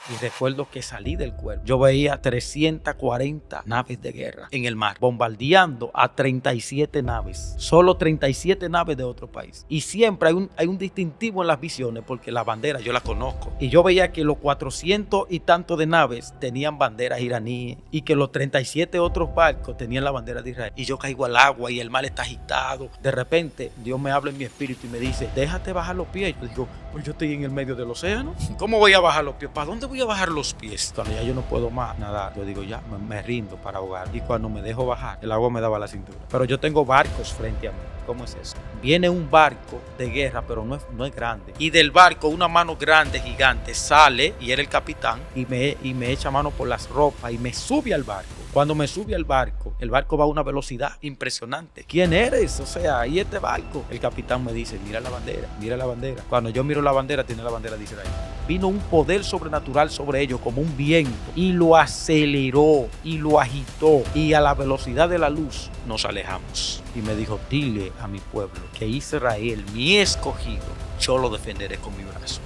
Y recuerdo que salí del cuerpo. Yo veía 340 naves de guerra en el mar, bombardeando a 37 naves. Solo 37 naves de otro país. Y siempre hay un distintivo en las visiones, porque la bandera yo la conozco. Y yo veía que los 400 y tanto de naves tenían banderas iraníes y que los 37 otros barcos tenían la bandera de Israel. Y yo caigo al agua y el mar está agitado. De repente Dios me habla en mi espíritu y me dice, déjate bajar los pies. Yo digo, pues yo estoy en el medio del océano. ¿Cómo voy a bajar los pies? ¿Para dónde voy a bajar los pies? Cuando ya yo no puedo más nadar, yo digo, ya me rindo para ahogar. Y cuando me dejo bajar, el agua me daba la cintura. Pero yo tengo barcos frente a mí. ¿Cómo es eso? Viene un barco de guerra, pero no es grande. Y del barco una mano grande, gigante, sale, y era el capitán, y me echa mano por las ropas y me sube al barco. Cuando me sube al barco, el barco va a una velocidad impresionante. ¿Quién eres? O sea, ¿y este barco? El capitán me dice, mira la bandera, mira la bandera. Cuando yo miro la bandera, tiene la bandera de Israel. Vino un poder sobrenatural sobre ellos como un viento y lo aceleró y lo agitó, y a la velocidad de la luz nos alejamos. Y me dijo, dile a mi pueblo que Israel, mi escogido, yo lo defenderé con mi brazo.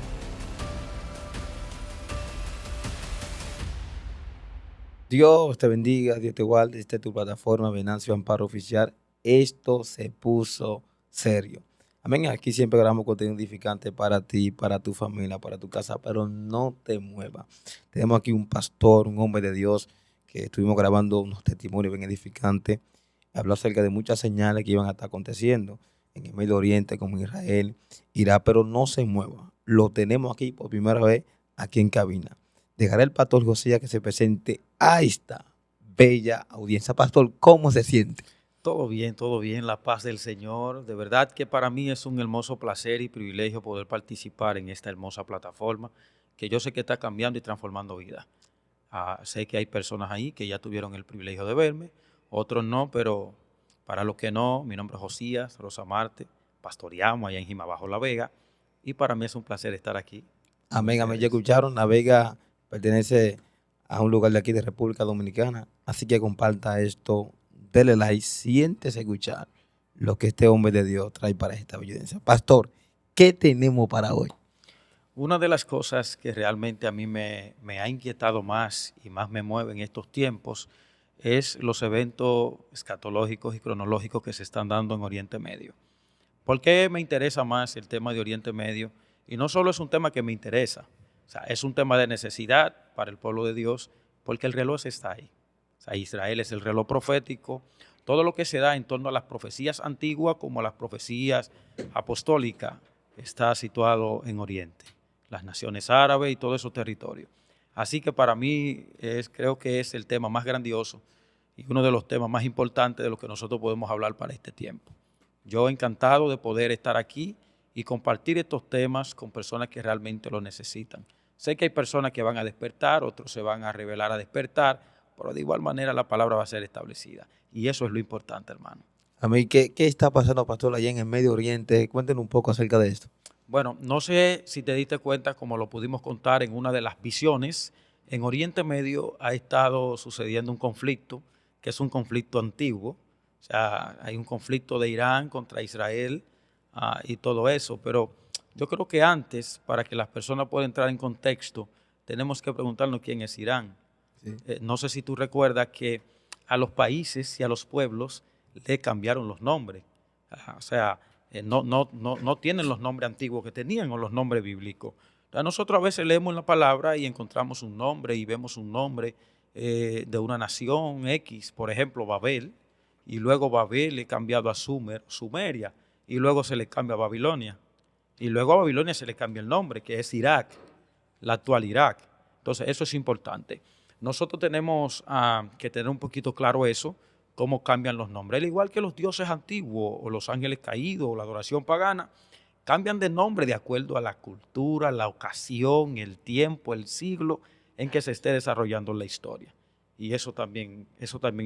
Dios te bendiga, Dios te guarde. Esta es tu plataforma Venancio Amparo Oficial. Esto se puso serio. Amén. Aquí siempre grabamos contenido edificante para ti, para tu familia, para tu casa, pero no te muevas. Tenemos aquí un pastor, un hombre de Dios, que estuvimos grabando unos testimonios bien edificantes. Habló acerca de muchas señales que iban a estar aconteciendo en el Medio Oriente, como en Israel, Irak, pero no se mueva. Lo tenemos aquí por primera vez aquí en cabina. Dejaré al pastor Josías que se presente a esta bella audiencia. Pastor, ¿cómo se siente? Todo bien, la paz del Señor. De verdad que para mí es un hermoso placer y privilegio poder participar en esta hermosa plataforma que yo sé que está cambiando y transformando vidas. Sé que hay personas ahí que ya tuvieron el privilegio de verme, otros no, pero para los que no, mi nombre es Josías Rosa Marte, pastoreamos allá en Jima Bajo La Vega, y para mí es un placer estar aquí con Amén, amén. Ya ustedes. escucharon, La Vega pertenece a un lugar de aquí de República Dominicana, así que comparta esto, dele like, siéntese a escuchar lo que este hombre de Dios trae para esta audiencia. Pastor, ¿qué tenemos para hoy? Una de las cosas que realmente a mí me ha inquietado más y más me mueve en estos tiempos es los eventos escatológicos y cronológicos que se están dando en Oriente Medio. ¿Por qué me interesa más el tema de Oriente Medio? Y no solo es un tema que me interesa, o sea, es un tema de necesidad para el pueblo de Dios, porque el reloj está ahí. O sea, Israel es el reloj profético. Todo lo que se da en torno a las profecías antiguas como a las profecías apostólicas está situado en Oriente, las naciones árabes y todos esos territorios. Así que para mí creo que es el tema más grandioso y uno de los temas más importantes de los que nosotros podemos hablar para este tiempo. Yo encantado de poder estar aquí y compartir estos temas con personas que realmente lo necesitan. Sé que hay personas que van a despertar, otros se van a revelar a despertar, pero de igual manera la palabra va a ser establecida. Y eso es lo importante, hermano. Amén. ¿Qué está pasando, pastor, allá en el Medio Oriente? Cuéntenos un poco acerca de esto. Bueno, no sé si te diste cuenta, como lo pudimos contar en una de las visiones, en Oriente Medio ha estado sucediendo un conflicto, que es un conflicto antiguo. O sea, hay un conflicto de Irán contra Israel y todo eso. Pero yo creo que antes, para que las personas puedan entrar en contexto, tenemos que preguntarnos quién es Irán. Sí. No sé si tú recuerdas que a los países y a los pueblos le cambiaron los nombres. O sea, no tienen los nombres antiguos que tenían o los nombres bíblicos. Entonces, nosotros a veces leemos la palabra y encontramos un nombre y vemos un nombre de una nación X, por ejemplo, Babel, y luego Babel es cambiado a Sumeria, y luego se le cambia a Babilonia, y luego a Babilonia se le cambia el nombre, que es Irak, la actual Irak. Entonces, eso es importante. Nosotros tenemos que tener un poquito claro eso, cómo cambian los nombres. Al igual que los dioses antiguos o los ángeles caídos o la adoración pagana, cambian de nombre de acuerdo a la cultura, la ocasión, el tiempo, el siglo en que se esté desarrollando la historia. Y eso también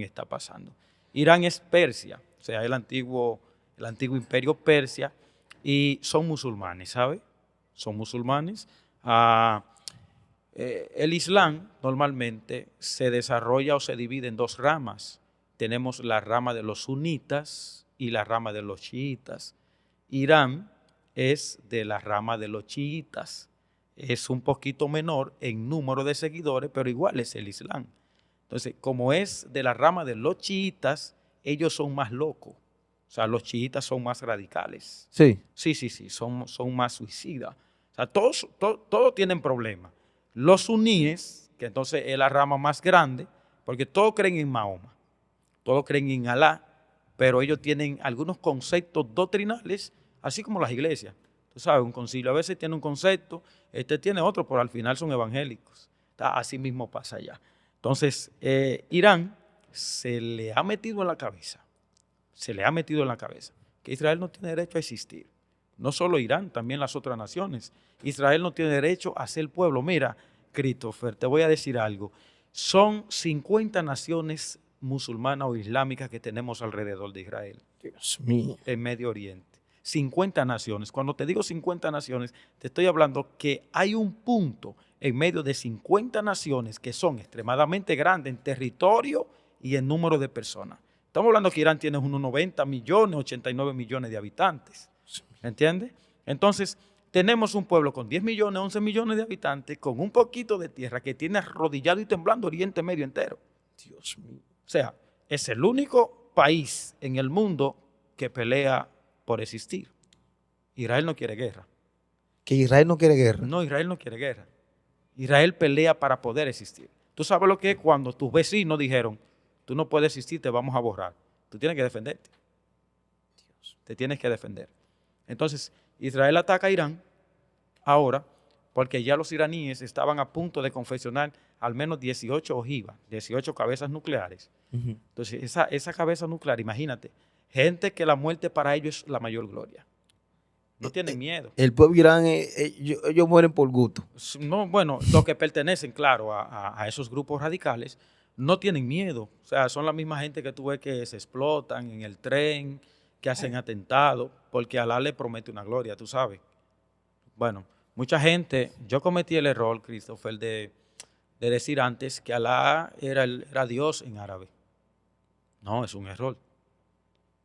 está pasando. Irán es Persia, o sea, el antiguo imperio Persia, y son musulmanes, ¿sabe? Son musulmanes. El Islam normalmente se desarrolla o se divide en dos ramas. Tenemos la rama de los sunitas y la rama de los chiitas. Irán es de la rama de los chiitas. es un poquito menor en número de seguidores, pero igual es el Islam. Entonces, como es de la rama de los chiitas, ellos son más locos. O sea, los chiitas son más radicales. Sí. Sí, son más suicidas. O sea, todos tienen problemas. Los suníes, que entonces es la rama más grande, porque todos creen en Mahoma, todos creen en Alá, pero ellos tienen algunos conceptos doctrinales, así como las iglesias. Tú sabes, un concilio a veces tiene un concepto, este tiene otro, pero al final son evangélicos. Así mismo pasa allá. Entonces, Irán se le ha metido en la cabeza, que Israel no tiene derecho a existir. No solo Irán, también las otras naciones. Israel no tiene derecho a ser pueblo. Mira, Christopher, te voy a decir algo. Son 50 naciones musulmanas o islámicas que tenemos alrededor de Israel. Dios mío. En Medio Oriente. 50 naciones. Cuando te digo 50 naciones, te estoy hablando que hay un punto en medio de 50 naciones que son extremadamente grandes en territorio y en número de personas. Estamos hablando que Irán tiene unos 90 millones, 89 millones de habitantes. ¿Entiendes? Entonces, tenemos un pueblo con 10 millones, 11 millones de habitantes, con un poquito de tierra que tiene arrodillado y temblando Oriente Medio entero. Dios mío. O sea, es el único país en el mundo que pelea por existir. Israel no quiere guerra. ¿Que Israel no quiere guerra? No, Israel no quiere guerra. Israel pelea para poder existir. Tú sabes lo que es cuando tus vecinos dijeron, tú no puedes existir, te vamos a borrar. Tú tienes que defenderte. Dios. Te tienes que defender. Entonces, Israel ataca a Irán ahora porque ya los iraníes estaban a punto de confeccionar al menos 18 ojivas, 18 cabezas nucleares. Entonces, esa cabeza nuclear, imagínate, gente que la muerte para ellos es la mayor gloria. No tienen miedo. El pueblo Irán, ellos mueren por gusto. No, bueno, los que pertenecen, claro, a esos grupos radicales, no tienen miedo. O sea, son la misma gente que tú ves que se explotan en el tren, que hacen atentados, porque Alá le promete una gloria, tú sabes. Bueno, mucha gente, yo cometí el error, Christopher, de decir antes que Alá era Dios en árabe. No, es un error.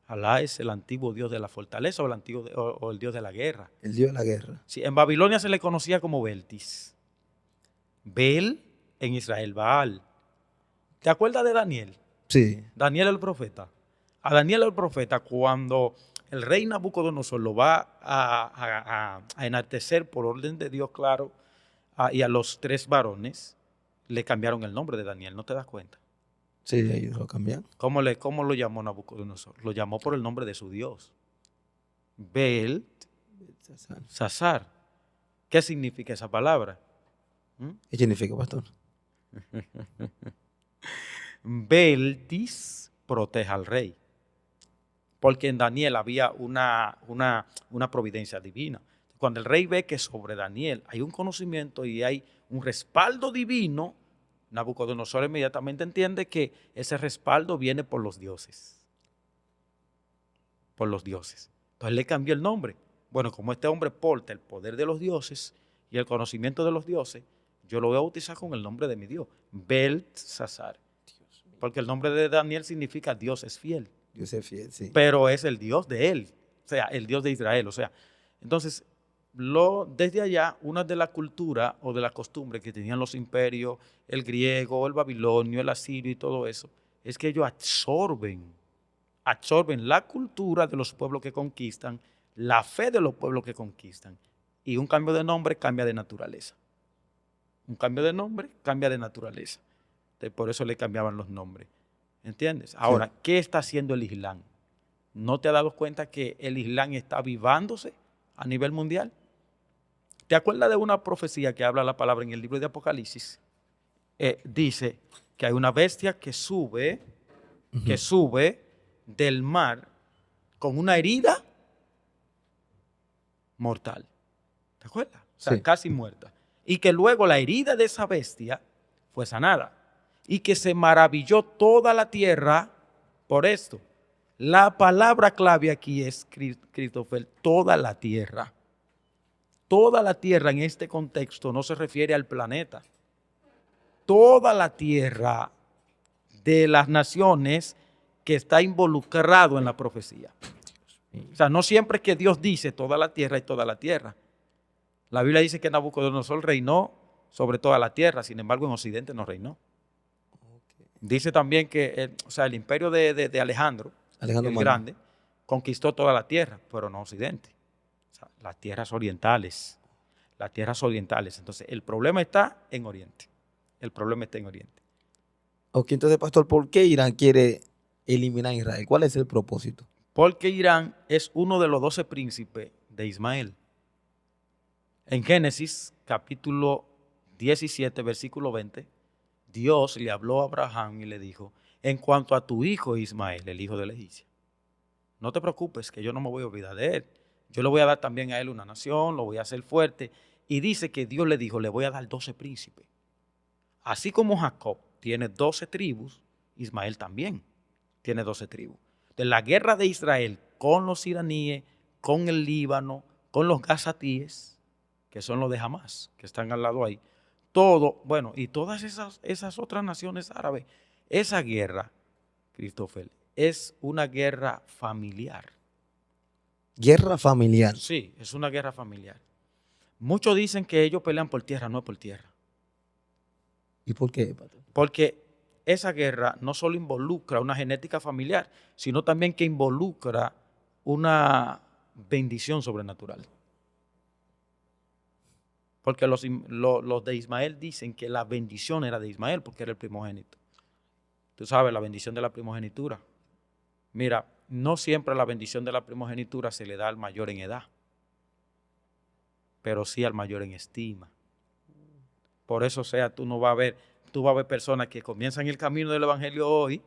Alá es el antiguo Dios de la fortaleza o el Dios de la guerra. El Dios de la guerra. Sí, en Babilonia se le conocía como Beltis. Bel en Israel, Baal. ¿Te acuerdas de Daniel? Sí. Daniel el profeta. A Daniel el profeta, cuando el rey Nabucodonosor lo va a enaltecer por orden de Dios, claro, y a los 3 varones, le cambiaron el nombre de Daniel, ¿no te das cuenta? Sí, ellos lo cambian. ¿Cómo lo llamó Nabucodonosor? Lo llamó por el nombre de su Dios. Beltsasar. ¿Qué significa esa palabra? ¿Qué significa, pastor? Beltis protege al rey. Porque en Daniel había una providencia divina. Cuando el rey ve que sobre Daniel hay un conocimiento y hay un respaldo divino, Nabucodonosor inmediatamente entiende que ese respaldo viene por los dioses. Por los dioses. Entonces le cambió el nombre. Bueno, como este hombre porta el poder de los dioses y el conocimiento de los dioses, yo lo voy a bautizar con el nombre de mi Dios, Beltsasar. Porque el nombre de Daniel significa Dios es fiel. Dios es fiel, sí. Pero es el Dios de él, o sea, el Dios de Israel. O sea, entonces, desde allá, una de las culturas o de las costumbres que tenían los imperios, el griego, el babilonio, el asirio y todo eso, es que ellos absorben la cultura de los pueblos que conquistan, la fe de los pueblos que conquistan. Y un cambio de nombre cambia de naturaleza. Un cambio de nombre cambia de naturaleza. Entonces, por eso le cambiaban los nombres. ¿Entiendes? Ahora, sí. ¿Qué está haciendo el Islam? ¿No te has dado cuenta que el Islam está avivándose a nivel mundial? ¿Te acuerdas de una profecía que habla la palabra en el libro de Apocalipsis? Dice que hay una bestia que sube del mar con una herida mortal. ¿Te acuerdas? O sea, sí. Casi muerta. Y que luego la herida de esa bestia fue sanada. Y que se maravilló toda la tierra por esto. La palabra clave aquí es, Christopher, toda la tierra. Toda la tierra en este contexto no se refiere al planeta. Toda la tierra de las naciones que está involucrado en la profecía. O sea, no siempre que Dios dice toda la tierra y toda la tierra. La Biblia dice que Nabucodonosor reinó sobre toda la tierra, sin embargo en Occidente no reinó. Dice también que el imperio de Alejandro el Magno. Grande conquistó toda la tierra, pero no Occidente. O sea, las tierras orientales. Las tierras orientales. Entonces, el problema está en Oriente. El problema está en Oriente. Ok, entonces, pastor, ¿por qué Irán quiere eliminar a Israel? ¿Cuál es el propósito? Porque Irán es uno de los 12 príncipes de Ismael. En Génesis, capítulo 17, versículo 20, Dios le habló a Abraham y le dijo: en cuanto a tu hijo Ismael, el hijo de la egipcia, no te preocupes, que yo no me voy a olvidar de él. Yo le voy a dar también a él una nación, lo voy a hacer fuerte. Y dice que Dios le dijo: le voy a dar 12 príncipes. Así como Jacob tiene 12 tribus, Ismael también tiene 12 tribus. De la guerra de Israel con los iraníes, con el Líbano, con los gazatíes, que son los de Hamas, que están al lado ahí, todo, bueno, y todas esas otras naciones árabes, esa guerra, Christopher, es una guerra familiar. Guerra familiar. Sí, es una guerra familiar. Muchos dicen que ellos pelean por tierra, no es por tierra. ¿Y por qué, pastor? Porque esa guerra no solo involucra una genética familiar, sino también que involucra una bendición sobrenatural. Porque los de Ismael dicen que la bendición era de Ismael porque era el primogénito. Tú sabes, la bendición de la primogenitura. Mira, no siempre la bendición de la primogenitura se le da al mayor en edad, pero sí al mayor en estima. Por eso, tú vas a ver personas que comienzan el camino del evangelio hoy,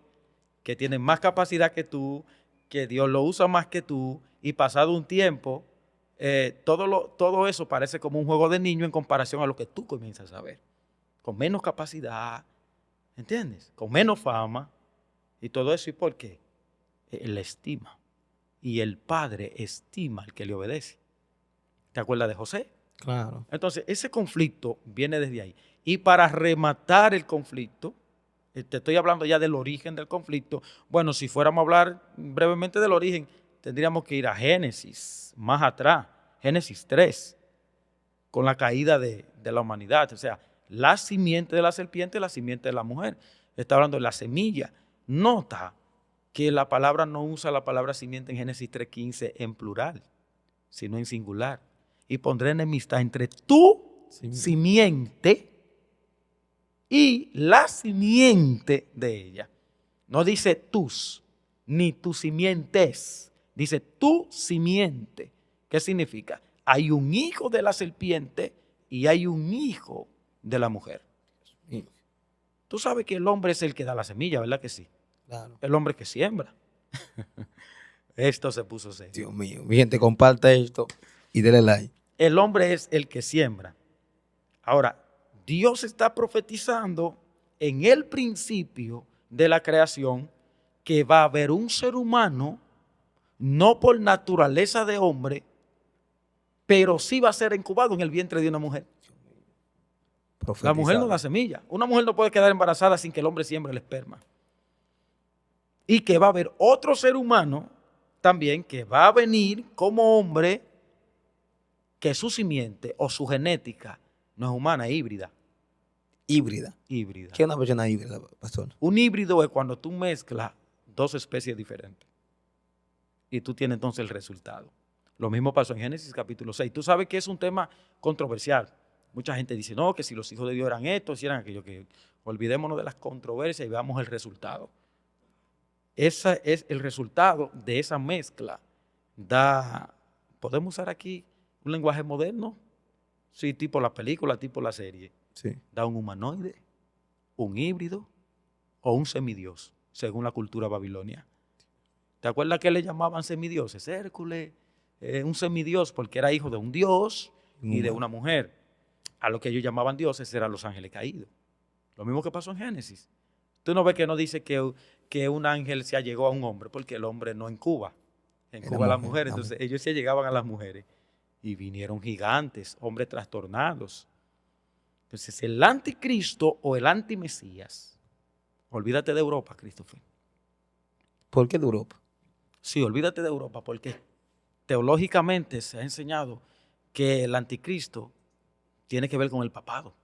que tienen más capacidad que tú, que Dios lo usa más que tú, y pasado un tiempo, todo eso parece como un juego de niño en comparación a lo que tú comienzas a ver. Con menos capacidad, ¿entiendes? Con menos fama, y todo eso. ¿Y por qué? Él estima. Y el padre estima al que le obedece. ¿Te acuerdas de José? Claro. Entonces, ese conflicto viene desde ahí. Y para rematar el conflicto, te estoy hablando ya del origen del conflicto. Bueno, si fuéramos a hablar brevemente del origen, tendríamos que ir a Génesis, más atrás, Génesis 3, con la caída de la humanidad. O sea, la simiente de la serpiente y la simiente de la mujer. Está hablando de la semilla. Nota que la palabra no usa la palabra simiente en Génesis 3:15 en plural, sino en singular. Y pondré enemistad entre tu simiente y la simiente de ella. No dice tus, ni tus simientes. Dice tu simiente. ¿Qué significa? Hay un hijo de la serpiente y hay un hijo de la mujer. Tú sabes que el hombre es el que da la semilla, ¿verdad que sí? Claro. El hombre que siembra. Esto se puso serio. Dios mío. Mi gente, comparta esto y denle like. El hombre es el que siembra. Ahora, Dios está profetizando en el principio de la creación que va a haber un ser humano, no por naturaleza de hombre, pero sí va a ser incubado en el vientre de una mujer. La mujer no da semilla. Una mujer no puede quedar embarazada sin que el hombre siembre el esperma. Y que va a haber otro ser humano también que va a venir como hombre, que su simiente o su genética no es humana, es híbrida. Híbrida. Híbrida. ¿Qué es una persona híbrida, pastor? Un híbrido es cuando tú mezclas dos especies diferentes y tú tienes entonces el resultado. Lo mismo pasó en Génesis capítulo 6. Tú sabes que es un tema controversial. Mucha gente dice, no, que si los hijos de Dios eran estos, si eran aquello, que olvidémonos de las controversias y veamos el resultado. Ese es el resultado de esa mezcla. ¿Podemos usar aquí un lenguaje moderno? Sí, tipo la película, tipo la serie. Sí. Da un humanoide, un híbrido o un semidios, según la cultura babilonia. ¿Te acuerdas que le llamaban semidioses? Hércules, un semidios porque era hijo de un dios y de una mujer. A lo que ellos llamaban dioses eran los ángeles caídos. Lo mismo que pasó en Génesis. Tú no ves que no dice que un ángel se allegó a un hombre, porque el hombre no incuba. Incuba a las mujeres. Entonces ellos se llegaban a las mujeres. Y vinieron gigantes, hombres trastornados. Entonces el anticristo o el antimesías, olvídate de Europa, Christopher. ¿Por qué de Europa? Sí, olvídate de Europa, porque teológicamente se ha enseñado que el anticristo tiene que ver con el papado.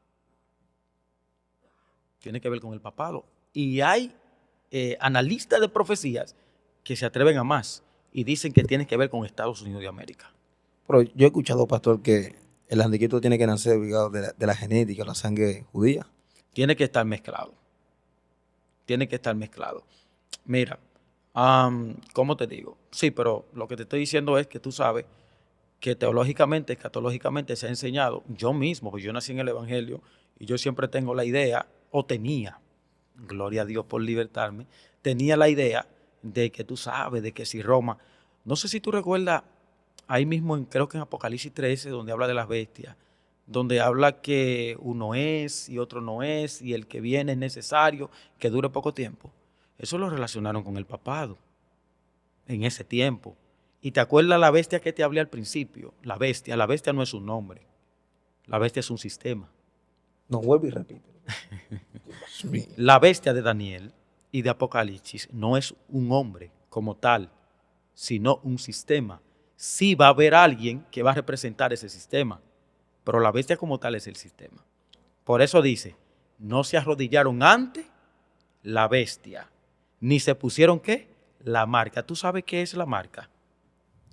Tiene que ver con el papado. Y hay analistas de profecías que se atreven a más y dicen que tiene que ver con Estados Unidos de América. Pero yo he escuchado, pastor, que el anticristo tiene que nacer obligado de la genética, la sangre judía. Tiene que estar mezclado. Tiene que estar mezclado. Mira, ¿cómo te digo? Sí, pero lo que te estoy diciendo es que tú sabes que teológicamente, escatológicamente se ha enseñado, yo mismo, pues yo nací en el Evangelio y yo siempre tengo la idea, o tenía, gloria a Dios por libertarme, tenía la idea de que tú sabes, de que si Roma, no sé si tú recuerdas, ahí mismo creo que en Apocalipsis 13, donde habla de las bestias, donde habla que uno es y otro no es, y el que viene es necesario, que dure poco tiempo. Eso lo relacionaron con el papado en ese tiempo. Y te acuerdas la bestia que te hablé al principio. La bestia no es un nombre. La bestia es un sistema. No, vuelvo y repito. La bestia de Daniel y de Apocalipsis no es un hombre como tal, sino un sistema. Sí va a haber alguien que va a representar ese sistema, pero la bestia como tal es el sistema. Por eso dice, no se arrodillaron ante la bestia, ni se pusieron ¿qué? La marca. ¿Tú sabes qué es la marca?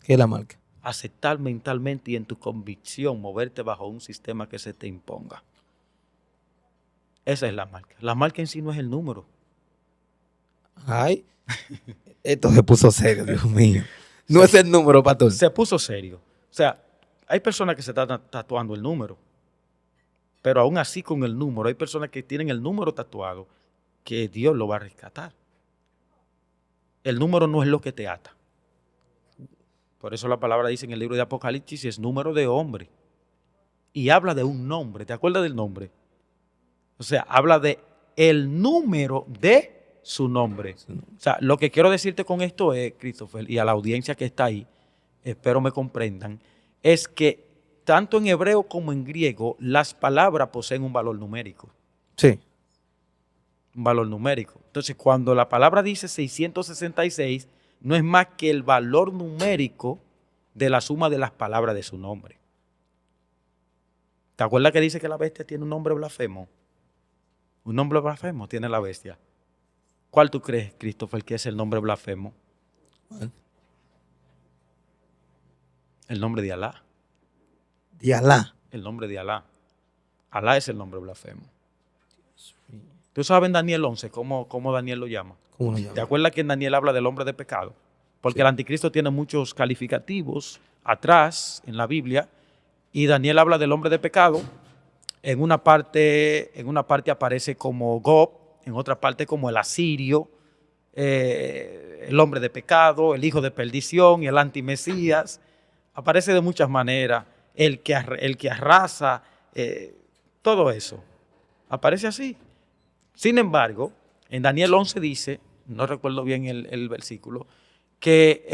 ¿Qué es la marca? Aceptar mentalmente y en tu convicción moverte bajo un sistema que se te imponga. Esa es la marca. La marca en sí no es el número. Ay, esto se puso serio, Dios mío. No es el número, pastor. Se puso serio. O sea, hay personas que se están tatuando el número, pero aún así con el número, hay personas que tienen el número tatuado que Dios lo va a rescatar. El número no es lo que te ata. Por eso la palabra dice en el libro de Apocalipsis es número de hombre. Y habla de un nombre. ¿Te acuerdas del nombre? O sea, habla de el número de su nombre. O sea, lo que quiero decirte con esto es, Christopher, y a la audiencia que está ahí, espero me comprendan, es que tanto en hebreo como en griego, las palabras poseen un valor numérico. Sí. Un valor numérico. Entonces, cuando la palabra dice 666, no es más que el valor numérico de la suma de las palabras de su nombre. ¿Te acuerdas que dice que la bestia tiene un nombre blasfemo? Un nombre blasfemo tiene la bestia. ¿Cuál tú crees, Christopher, que es el nombre blasfemo? ¿Cuál? El nombre de Alá. De Alá. El nombre de Alá. Alá es el nombre blasfemo. ¿Tú sabes en Daniel 11 cómo Daniel lo llama? ¿Cómo lo llama? ¿Te acuerdas que en Daniel habla del hombre de pecado? Porque Sí. el anticristo tiene muchos calificativos atrás en la Biblia y Daniel habla del hombre de pecado. En una parte aparece como Gob, en otra parte como el asirio, el hombre de pecado, el hijo de perdición y el antimesías. Aparece de muchas maneras. El que arrasa, todo eso. Aparece así. Sin embargo, en Daniel 11 dice, no recuerdo bien el versículo, que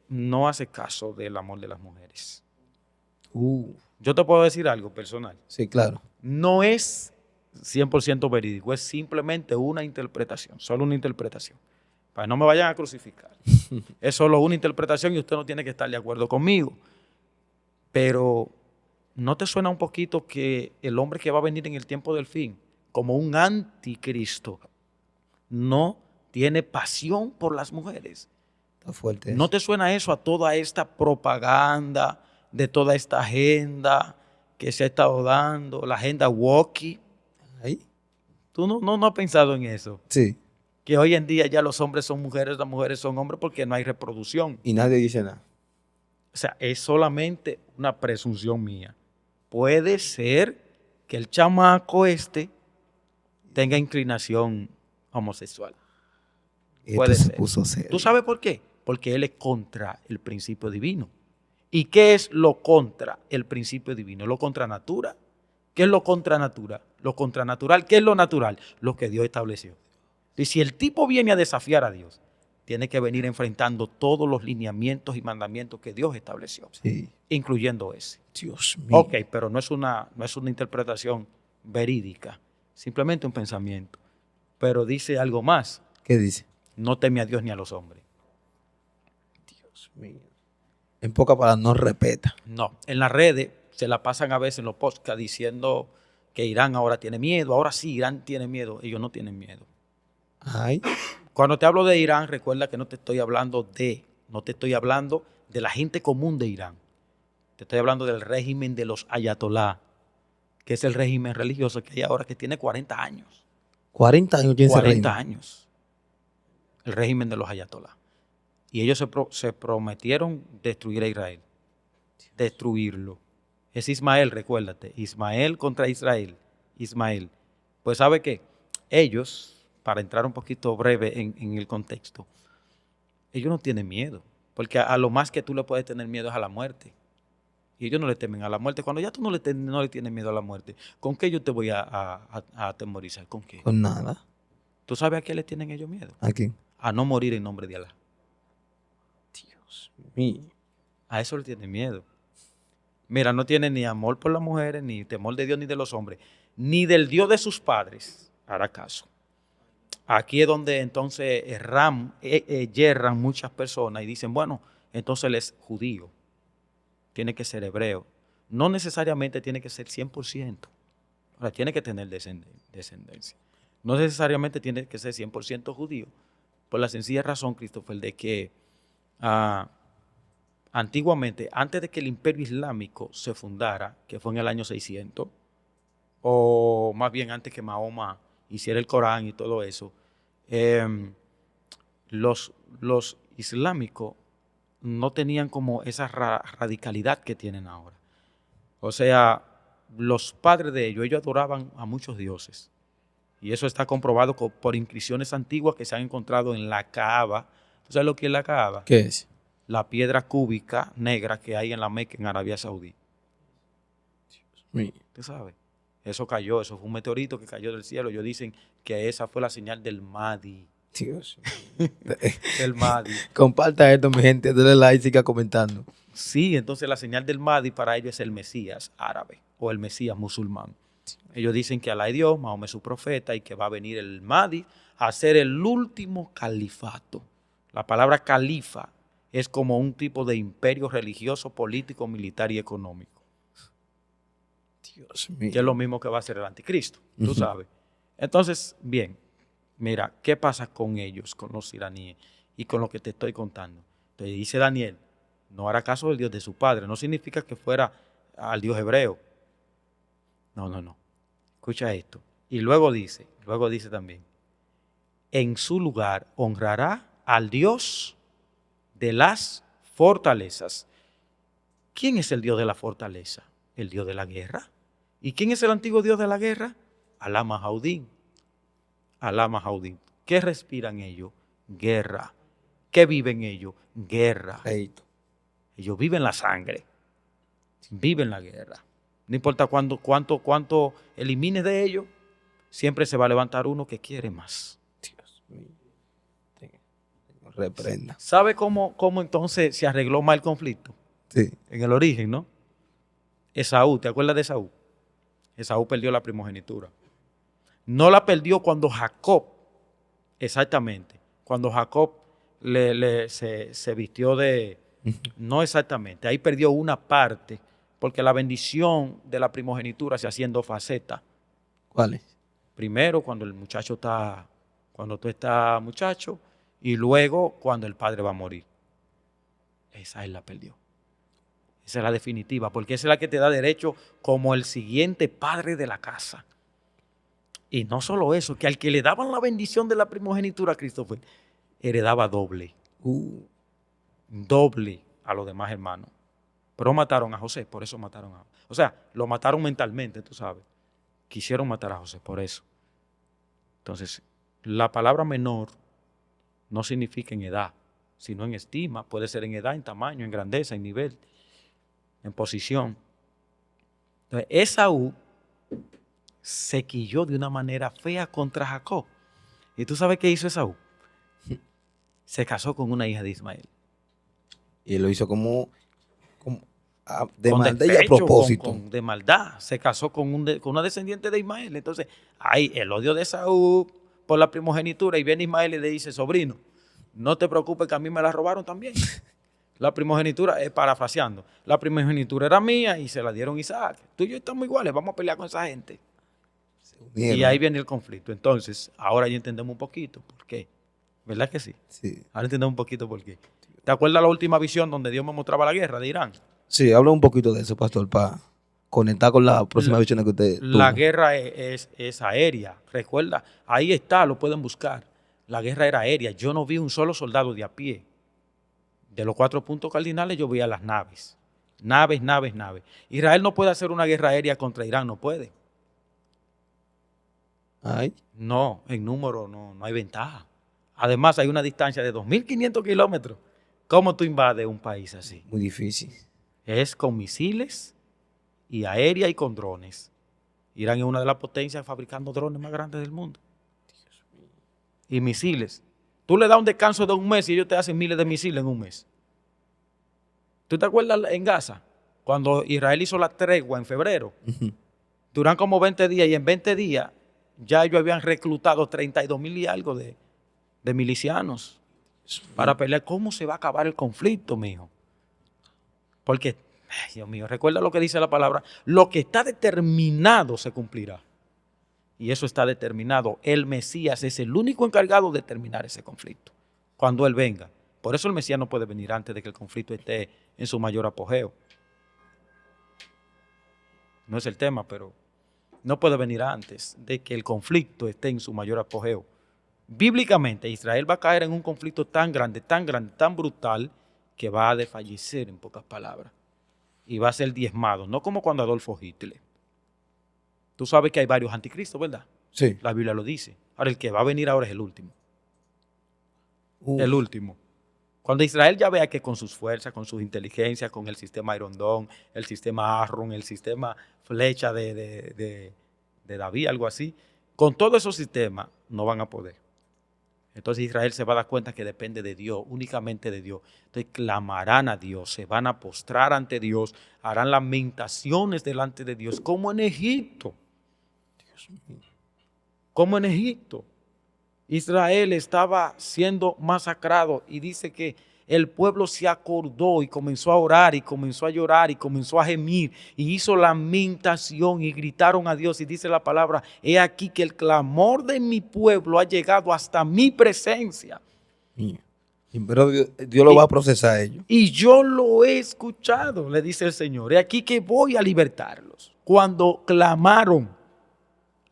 no hace caso del amor de las mujeres. Yo te puedo decir algo personal. Sí, claro. No es 100% verídico, es simplemente una interpretación, solo una interpretación. Para que no me vayan a crucificar. Es solo una interpretación y usted no tiene que estar de acuerdo conmigo. Pero, ¿no te suena un poquito que el hombre que va a venir en el tiempo del fin, como un anticristo, no tiene pasión por las mujeres? Está fuerte eso. ¿No te suena eso a toda esta propaganda de toda esta agenda que se ha estado dando, la agenda woke? Ahí. ¿Tú no has pensado en eso? Sí. Que hoy en día ya los hombres son mujeres, las mujeres son hombres porque no hay reproducción. Y nadie dice nada. O sea, es solamente una presunción mía. Puede ser que el chamaco tenga inclinación homosexual. Puede Esto se ser. puso serio. ¿Tú sabes por qué? Porque él es contra el principio divino. ¿Y qué es lo contra el principio divino? ¿Lo contra natura? ¿Qué es lo contra natura? Lo contranatural. ¿Qué es lo natural? Lo que Dios estableció. Y si el tipo viene a desafiar a Dios, tiene que venir enfrentando todos los lineamientos y mandamientos que Dios estableció, Sí. incluyendo ese. Dios mío. Ok, pero no es una interpretación verídica, simplemente un pensamiento. Pero dice algo más, ¿Qué dice? no teme a Dios ni a los hombres. Dios mío. En pocas palabras, no respeta. No, en las redes se la pasan a veces en los podcasts diciendo que Irán ahora tiene miedo. Ahora sí, Irán tiene miedo. Ellos no tienen miedo. Ay. Cuando te hablo de Irán, recuerda que no te estoy hablando de la gente común de Irán. Te estoy hablando del régimen de los ayatolá, que es el régimen religioso que hay ahora, que tiene 40 años. 40 años tiene ese 40 reino. años. El régimen de los ayatolá. Y ellos se prometieron destruir a Israel. Destruirlo. Es Ismael, recuérdate. Ismael contra Israel. Ismael. Pues ¿sabe qué? Ellos, para entrar un poquito breve en el contexto, ellos no tienen miedo. Porque a lo más que tú le puedes tener miedo es a la muerte. Y ellos no le temen a la muerte. Cuando ya tú no le tienes miedo a la muerte, ¿con qué yo te voy a atemorizar? ¿Con qué? Con nada. ¿Tú sabes a qué le tienen ellos miedo? ¿A quién? A no morir en nombre de Alá. Dios mío. A eso le tienen miedo. Mira, no tienen ni amor por las mujeres, ni temor de Dios ni de los hombres, ni del Dios de sus padres. Hará caso. Aquí es donde entonces yerran muchas personas y dicen, bueno, entonces él es judío. Tiene que ser hebreo. No necesariamente tiene que ser 100%. Ahora, tiene que tener descendencia. No necesariamente tiene que ser 100% judío. Por la sencilla razón, Christopher, de que antiguamente, antes de que el imperio islámico se fundara, que fue en el año 600, o más bien antes que Mahoma hiciera el Corán y todo eso, los islámicos no tenían como esa radicalidad que tienen ahora. O sea, los padres de ellos adoraban a muchos dioses. Y eso está comprobado por inscripciones antiguas que se han encontrado en la Kaaba. ¿Tú sabes lo que es la Kaaba? ¿Qué es? La piedra cúbica negra que hay en la Meca, en Arabia Saudí. Dios mío. ¿Tú sabes? Eso cayó, eso fue un meteorito que cayó del cielo. Ellos dicen que esa fue la señal del Mahdi. Dios mío. El Mahdi. Comparta esto, mi gente. Dale like y siga comentando. Sí, entonces la señal del Mahdi para ellos es el Mesías árabe o el Mesías musulmán. Ellos dicen que Alá es Dios, Mahoma es su profeta y que va a venir el Mahdi a ser el último califato. La palabra califa es como un tipo de imperio religioso, político, militar y económico. Dios mío. Que es lo mismo que va a ser el anticristo, tú sabes. Entonces, bien, mira, ¿qué pasa con ellos, con los iraníes y con lo que te estoy contando? Entonces dice Daniel, no hará caso del Dios de su padre. No significa que fuera al Dios hebreo. No. Escucha esto. Y luego dice también, en su lugar honrará al Dios de las fortalezas. ¿Quién es el Dios de la fortaleza? El Dios de la guerra. ¿Y quién es el antiguo Dios de la guerra? Alá Mahaudín. Alá Mahaudín. ¿Qué respiran ellos? Guerra. ¿Qué viven ellos? Guerra. Pleito. Ellos viven la sangre. Viven la guerra. No importa cuánto elimines de ellos, siempre se va a levantar uno que quiere más. Dios mío. Reprenda. ¿Sabe cómo entonces se arregló más el conflicto? Sí. En el origen, ¿no? Esaú, ¿te acuerdas de Esaú? Esaú perdió la primogenitura. No la perdió cuando Jacob, exactamente, cuando Jacob se vistió de... No exactamente, ahí perdió una parte, porque la bendición de la primogenitura se hacía en 2 facetas. ¿Cuáles? Primero, cuando tú estás muchacho, y luego cuando el padre va a morir. Esa él la perdió. Esa es la definitiva, porque esa es la que te da derecho como el siguiente padre de la casa. Y no solo eso, que al que le daban la bendición de la primogenitura, Christopher, heredaba doble. Doble a los demás hermanos. Pero mataron a José, por eso mataron a... O sea, lo mataron mentalmente, tú sabes. Quisieron matar a José, por eso. Entonces, la palabra menor no significa en edad, sino en estima. Puede ser en edad, en tamaño, en grandeza, en nivel, en posición. Entonces, Esaú se quilló de una manera fea contra Jacob. ¿Y tú sabes qué hizo Esaú? Se casó con una hija de Ismael. Y lo hizo como de Con maldad y a despecho, propósito. de maldad. Se casó con una descendiente de Ismael. Entonces, hay el odio de Esaú por la primogenitura. Y viene Ismael y le dice, sobrino, no te preocupes que a mí me la robaron también. La primogenitura, parafraseando, la primogenitura era mía y se la dieron a Isaac. Tú y yo estamos iguales, vamos a pelear con esa gente. Y ahí viene el conflicto. Entonces, ahora ya entendemos un poquito por qué. ¿Verdad que sí? Sí. Ahora entendemos un poquito por qué. ¿Te acuerdas la última visión donde Dios me mostraba la guerra de Irán? Sí, habla un poquito de eso, pastor, para conectar con la próxima visión que usted La tuvo. guerra es aérea. Recuerda, ahí está, lo pueden buscar. La guerra era aérea. Yo no vi un solo soldado de a pie. De los 4 puntos cardinales yo veía las naves. Naves, naves, naves. Israel no puede hacer una guerra aérea contra Irán, no puede. Ay, No, en número no hay ventaja. Además hay una distancia de 2.500 kilómetros. ¿Cómo tú invades un país así? muy difícil. Es con misiles y aérea y con drones. Irán es una de las potencias fabricando drones más grandes del mundo. Y misiles. Tú le das un descanso de un mes y ellos te hacen miles de misiles en un mes. ¿Tú te acuerdas en Gaza? Cuando Israel hizo la tregua en febrero. Duran como 20 días y en 20 días ya ellos habían reclutado 32,000 y algo de milicianos para pelear. ¿Cómo se va a acabar el conflicto, mijo? Porque, ay, Dios mío, recuerda lo que dice la palabra. Lo que está determinado se cumplirá. Y eso está determinado. El Mesías es el único encargado de terminar ese conflicto. Cuando Él venga. Por eso el Mesías no puede venir antes de que el conflicto esté en su mayor apogeo. No es el tema, pero no puede venir antes de que el conflicto esté en su mayor apogeo. Bíblicamente, Israel va a caer en un conflicto tan grande, tan brutal, que va a desfallecer, en pocas palabras. Y va a ser diezmado, no como cuando Adolfo Hitler. Tú sabes que hay varios anticristos, ¿verdad? Sí. La Biblia lo dice. Ahora, el que va a venir ahora es el último. El último. Cuando Israel ya vea que con sus fuerzas, con sus inteligencias, con el sistema Iron Dome, el sistema Arron, el sistema Flecha de David, algo así, con todos esos sistemas no van a poder. Entonces Israel se va a dar cuenta que depende de Dios, únicamente de Dios. Entonces clamarán a Dios, se van a postrar ante Dios, harán lamentaciones delante de Dios, como en Egipto. Dios mío. Como en Egipto. Israel estaba siendo masacrado y dice que el pueblo se acordó y comenzó a orar y comenzó a llorar y comenzó a gemir y hizo lamentación y gritaron a Dios y dice la palabra, he aquí que el clamor de mi pueblo ha llegado hasta mi presencia. Pero Dios lo va a procesar a ellos. Y yo lo he escuchado, le dice el Señor, he aquí que voy a libertarlos. Cuando clamaron,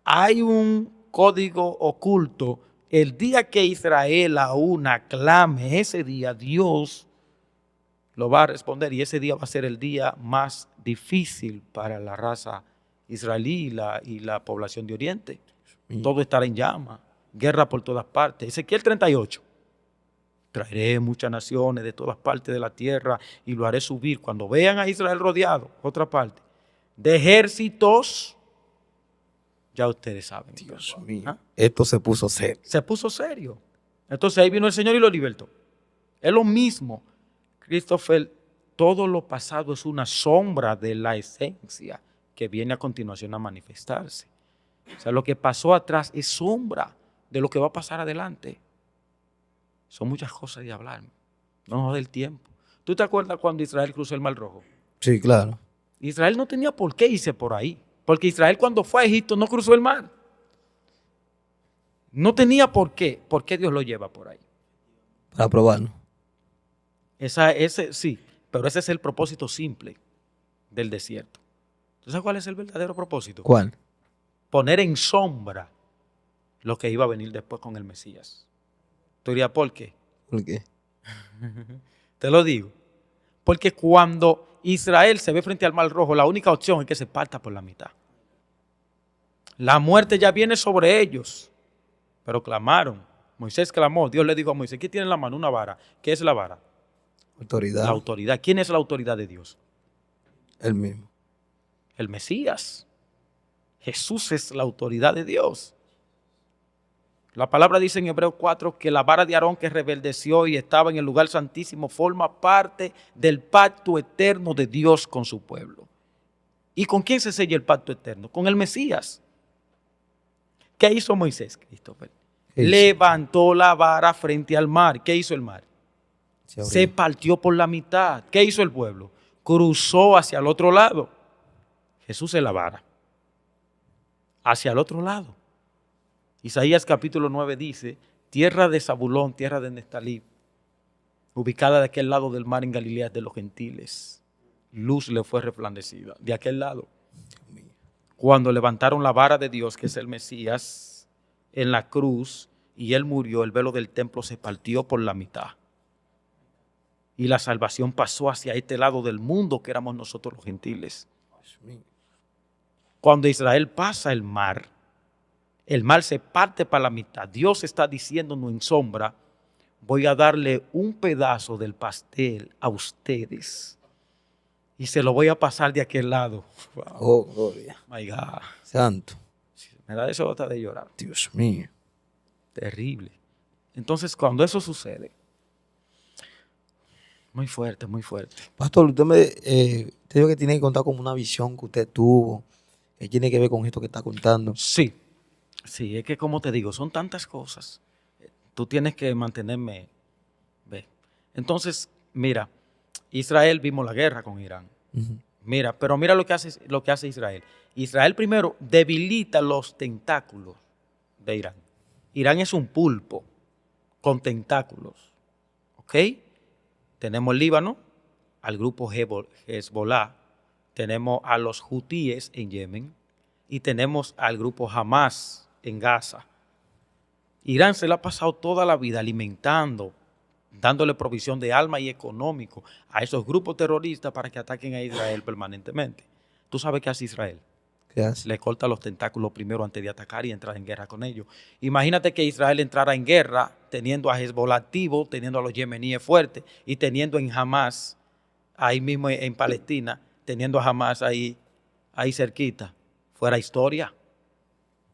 hay un código oculto. El día que Israel a una clame, ese día Dios lo va a responder y ese día va a ser el día más difícil para la raza israelí y la población de Oriente. Todo estará en llama, guerra por todas partes. Ezequiel 38. Traeré muchas naciones de todas partes de la tierra y lo haré subir. Cuando vean a Israel rodeado, otra parte, de ejércitos, ya ustedes saben. Dios mío. ¿Ah? Esto se puso serio. Se puso serio. Entonces ahí vino el Señor y lo libertó. Es lo mismo. Christopher, todo lo pasado es una sombra de la esencia que viene a continuación a manifestarse. O sea, lo que pasó atrás es sombra de lo que va a pasar adelante. Son muchas cosas de hablar. No nos da el tiempo. ¿Tú te acuerdas cuando Israel cruzó el Mar Rojo? Sí, claro. Israel no tenía por qué irse por ahí. Porque Israel cuando fue a Egipto no cruzó el mar. No tenía por qué. ¿Por qué Dios lo lleva por ahí? Para probarlo. Sí, pero ese es el propósito simple del desierto. ¿Tú sabes cuál es el verdadero propósito? ¿Cuál? Poner en sombra lo que iba a venir después con el Mesías. ¿Tú dirías por qué? ¿Por qué? Te lo digo. Porque cuando Israel se ve frente al Mar Rojo, la única opción es que se parta por la mitad. La muerte ya viene sobre ellos. Pero clamaron. Moisés clamó. Dios le dijo a Moisés, ¿qué tiene en la mano? Una vara. ¿Qué es la vara? Autoridad. La autoridad. ¿Quién es la autoridad de Dios? Él mismo. El Mesías. Jesús es la autoridad de Dios. La palabra dice en Hebreos 4 que la vara de Aarón que rebeldeció y estaba en el lugar santísimo forma parte del pacto eterno de Dios con su pueblo. ¿Y con quién se sella el pacto eterno? Con el Mesías. ¿Qué hizo Moisés, Christopher? Levantó la vara frente al mar. ¿Qué hizo el mar? Se partió por la mitad. ¿Qué hizo el pueblo? Cruzó hacia el otro lado. Jesús es la vara. Hacia el otro lado. Isaías capítulo 9 dice, tierra de Zabulón, tierra de Neftalí, ubicada de aquel lado del mar en Galilea de los gentiles. Luz le fue resplandecida. De aquel lado. Cuando levantaron la vara de Dios, que es el Mesías, en la cruz, y él murió, el velo del templo se partió por la mitad. Y la salvación pasó hacia este lado del mundo, que éramos nosotros los gentiles. Cuando Israel pasa el mar se parte para la mitad. Dios está diciéndonos en sombra, voy a darle un pedazo del pastel a ustedes. Y se lo voy a pasar de aquel lado. Wow. Oh, gloria. My God. Santo. Me da eso hasta de llorar. Dios mío. Terrible. Entonces, cuando eso sucede, muy fuerte, muy fuerte. Pastor, usted dijo que tiene que contar como una visión que usted tuvo, que tiene que ver con esto que está contando. Sí, es que como te digo, son tantas cosas. Tú tienes que mantenerme. Ve. Entonces, mira, Israel vimos la guerra con Irán. Mira, pero mira lo que hace Israel. Israel primero debilita los tentáculos de Irán. Irán es un pulpo con tentáculos. ¿Ok? Tenemos el Líbano, al grupo Hezbollah, tenemos a los hutíes en Yemen y tenemos al grupo Hamas en Gaza. Irán se le ha pasado toda la vida alimentando, dándole provisión de alma y económico a esos grupos terroristas para que ataquen a Israel permanentemente. ¿Tú sabes qué hace Israel? ¿Qué hace? Le corta los tentáculos primero antes de atacar y entrar en guerra con ellos. Imagínate que Israel entrara en guerra teniendo a Hezbollah activo, teniendo a los yemeníes fuertes y teniendo en Hamas, ahí mismo en Palestina, teniendo a Hamas ahí cerquita. Fuera historia.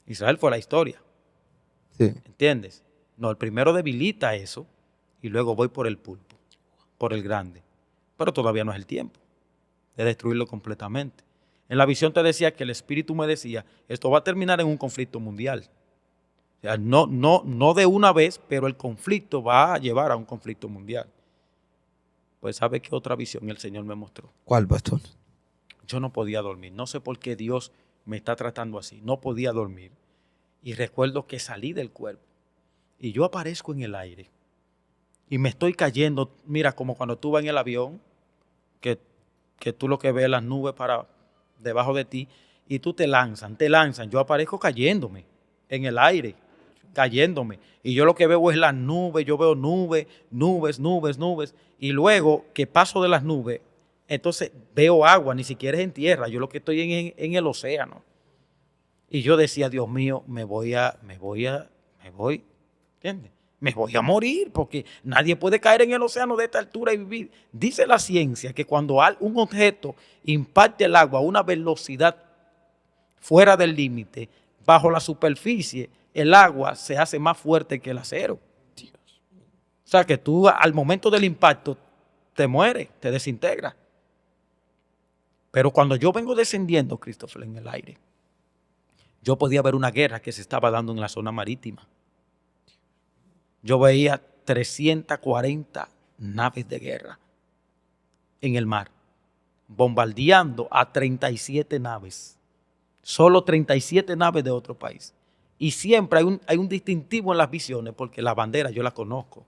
Israel fue la historia. Sí. ¿Entiendes? No, el primero debilita eso y luego voy por el pulpo, por el grande. Pero todavía no es el tiempo de destruirlo completamente. En la visión te decía que el Espíritu me decía, esto va a terminar en un conflicto mundial. O sea, no de una vez, pero el conflicto va a llevar a un conflicto mundial. Pues ¿sabe qué otra visión el Señor me mostró? ¿Cuál, pastor? Yo no podía dormir. No sé por qué Dios me está tratando así. No podía dormir. Y recuerdo que salí del cuerpo y yo aparezco en el aire y me estoy cayendo. Mira, como cuando tú vas en el avión, que tú lo que ves las nubes para debajo de ti y tú te lanzan. Yo aparezco cayéndome en el aire, cayéndome. Y yo lo que veo es las nubes, yo veo nubes. Y luego que paso de las nubes, entonces veo agua, ni siquiera es en tierra. Yo lo que estoy en el océano. Y yo decía, Dios mío, me voy, ¿entiendes? Me voy a morir porque nadie puede caer en el océano de esta altura y vivir. Dice la ciencia que cuando un objeto impacta el agua a una velocidad fuera del límite, bajo la superficie, el agua se hace más fuerte que el acero. Dios. O sea que tú al momento del impacto te mueres, te desintegras. Pero cuando yo vengo descendiendo, Christopher, en el aire, yo podía ver una guerra que se estaba dando en la zona marítima. Yo veía 340 naves de guerra en el mar, bombardeando a 37 naves. Solo 37 naves de otro país. Y siempre hay un distintivo en las visiones porque la bandera yo la conozco.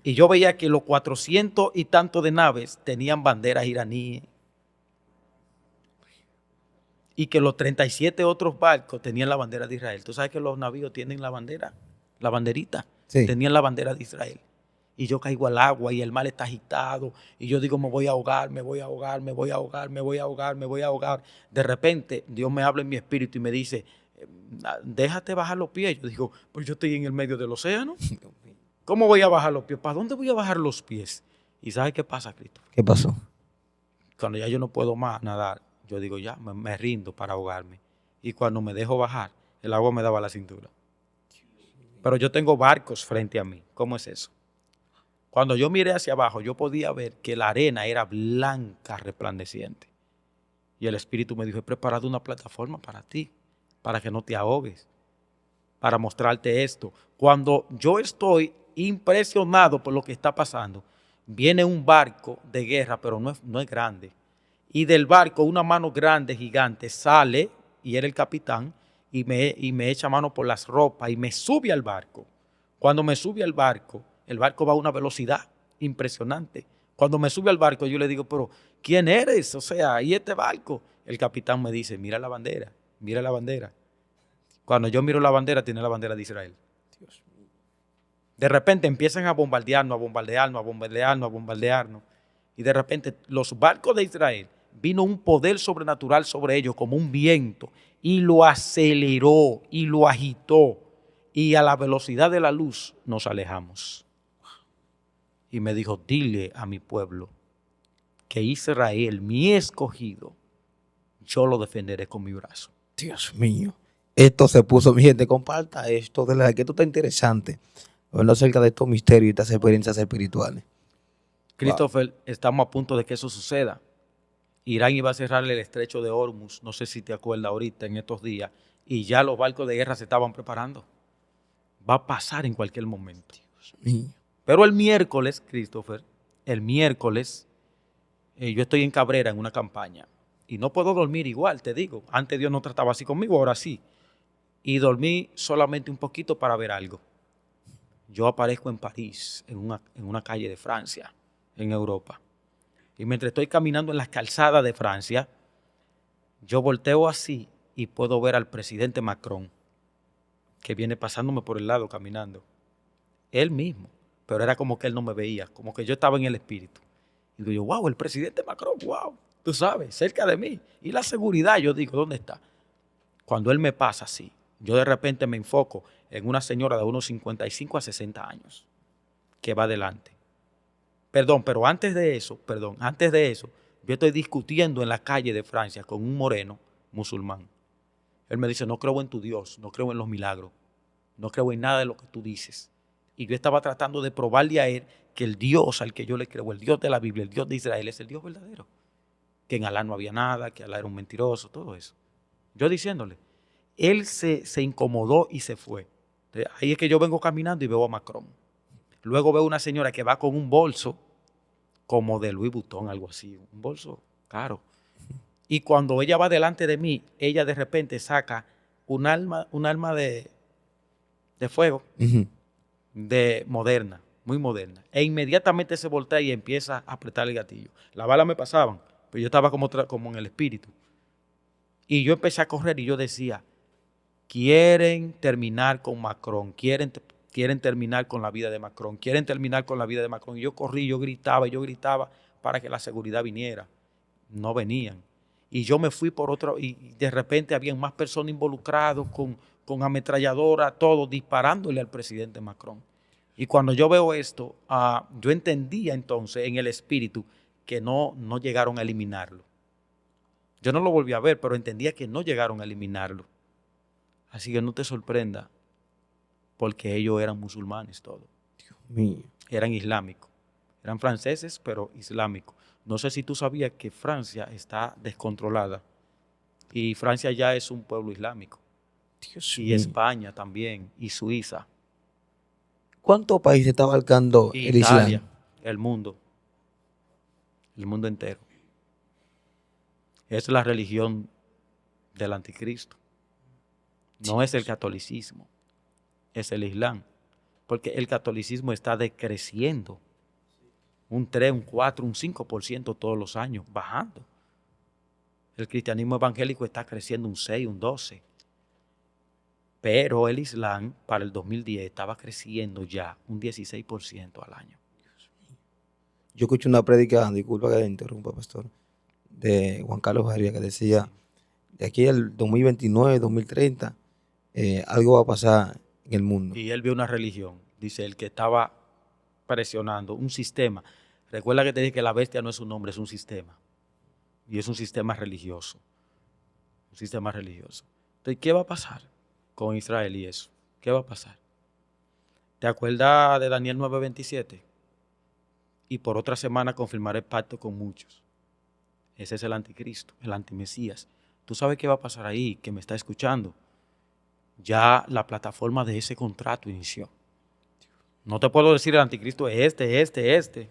Y yo veía que los 400 y tantos de naves tenían banderas iraníes. Y que los 37 otros barcos tenían la bandera de Israel. Tú sabes que los navíos tienen la bandera, la banderita. Sí. Tenían la bandera de Israel. Y yo caigo al agua y el mar está agitado. Y yo digo, me voy a ahogar. De repente, Dios me habla en mi espíritu y me dice, déjate bajar los pies. Yo digo, pues yo estoy en el medio del océano. ¿Cómo voy a bajar los pies? ¿Para dónde voy a bajar los pies? ¿Y sabes qué pasa, Cristo? ¿Qué pasó? Cuando ya yo no puedo más nadar, yo digo, ya, me rindo para ahogarme. Y cuando me dejo bajar, el agua me daba la cintura. Pero yo tengo barcos frente a mí. ¿Cómo es eso? Cuando yo miré hacia abajo, yo podía ver que la arena era blanca, resplandeciente. Y el Espíritu me dijo, he preparado una plataforma para ti, para que no te ahogues, para mostrarte esto. Cuando yo estoy impresionado por lo que está pasando. Viene un barco de guerra, pero no es grande. Y del barco una mano grande, gigante, sale, y era el capitán, y me echa mano por las ropas y me sube al barco. Cuando me sube al barco, el barco va a una velocidad impresionante. Cuando me sube al barco, yo le digo, pero ¿quién eres? O sea, ¿y este barco? El capitán me dice, mira la bandera, mira la bandera. Cuando yo miro la bandera, tiene la bandera de Israel. Dios mío. De repente empiezan a bombardearnos, a bombardearnos, a bombardearnos, a bombardearnos. Y de repente los barcos de Israel, vino un poder sobrenatural sobre ellos como un viento y lo aceleró y lo agitó. Y a la velocidad de la luz nos alejamos. Y me dijo, dile a mi pueblo que Israel, mi escogido, yo lo defenderé con mi brazo. Dios mío. Esto se puso, mi gente, comparta esto, de la que esto está interesante. Hablando acerca de estos misterios y estas experiencias espirituales. Christopher, estamos a punto de que eso suceda. Irán iba a cerrar el estrecho de Hormuz, no sé si te acuerdas ahorita, en estos días, y ya los barcos de guerra se estaban preparando. Va a pasar en cualquier momento. Dios mío. Pero el miércoles, Christopher, el miércoles, yo estoy en Cabrera en una campaña y no puedo dormir igual, te digo. Antes Dios no trataba así conmigo, ahora sí. Y dormí solamente un poquito para ver algo. Yo aparezco en París, en una calle de Francia, en Europa. Y mientras estoy caminando en las calzadas de Francia, yo volteo así y puedo ver al presidente Macron, que viene pasándome por el lado caminando. Él mismo, pero era como que él no me veía, como que yo estaba en el espíritu. Y digo yo, wow, el presidente Macron, wow, tú sabes, cerca de mí. Y la seguridad, yo digo, ¿dónde está? Cuando él me pasa así, yo de repente me enfoco en una señora de unos 55 a 60 años, que va adelante. Pero antes de eso, yo estoy discutiendo en la calle de Francia con un moreno musulmán. Él me dice, no creo en tu Dios, no creo en los milagros, no creo en nada de lo que tú dices. Y yo estaba tratando de probarle a él que el Dios al que yo le creo, el Dios de la Biblia, el Dios de Israel, es el Dios verdadero. Que en Alá no había nada, que Alá era un mentiroso, todo eso. Yo diciéndole, él se incomodó y se fue. Entonces, ahí es que yo vengo caminando y veo a Macron. Luego veo una señora que va con un bolso como de Louis Vuitton, algo así, un bolso caro. Y cuando ella va delante de mí, ella de repente saca un arma de fuego, de moderna, muy moderna. E inmediatamente se voltea y empieza a apretar el gatillo. Las balas me pasaban, pero yo estaba como en el espíritu. Y yo empecé a correr y yo decía, quieren terminar con Macron, quieren terminar con la vida de Macron, quieren terminar con la vida de Macron. Y yo corrí, yo gritaba para que la seguridad viniera. No venían. Y yo me fui por otro, y de repente había más personas involucradas con ametralladora, todo, disparándole al presidente Macron. Y cuando yo veo esto, yo entendía entonces en el espíritu que no llegaron a eliminarlo. Yo no lo volví a ver, pero entendía que no llegaron a eliminarlo. Así que no te sorprenda, porque ellos eran musulmanes todos. Dios mío. Eran islámicos. Eran franceses, pero islámicos. No sé si tú sabías que Francia está descontrolada y Francia ya es un pueblo islámico. Dios Y mío. España también, y Suiza. ¿Cuántos países está abarcando Y el Italia, Islam? el mundo entero. Es la religión del anticristo. No es el catolicismo, es el Islam. Porque el catolicismo está decreciendo. Un 3, un 4, un 5% todos los años, bajando. El cristianismo evangélico está creciendo un 6, un 12. Pero el Islam para el 2010 estaba creciendo ya un 16% al año. Yo escuché una prédica, disculpa que interrumpa, pastor, de Juan Carlos Jaría, que decía, de aquí al 2029, 2030, algo va a pasar en el mundo. Y él vio una religión, dice él, que estaba presionando un sistema. Recuerda que te dije que la bestia no es un nombre, es un sistema. Y es un sistema religioso. Un sistema religioso. Entonces, ¿qué va a pasar con Israel y eso? ¿Qué va a pasar? ¿Te acuerdas de Daniel 9:27? Y por otra semana confirmaré pacto con muchos. Ese es el anticristo, el antimesías. ¿Tú sabes qué va a pasar ahí, que me está escuchando? Ya la plataforma de ese contrato inició. No te puedo decir el anticristo es este.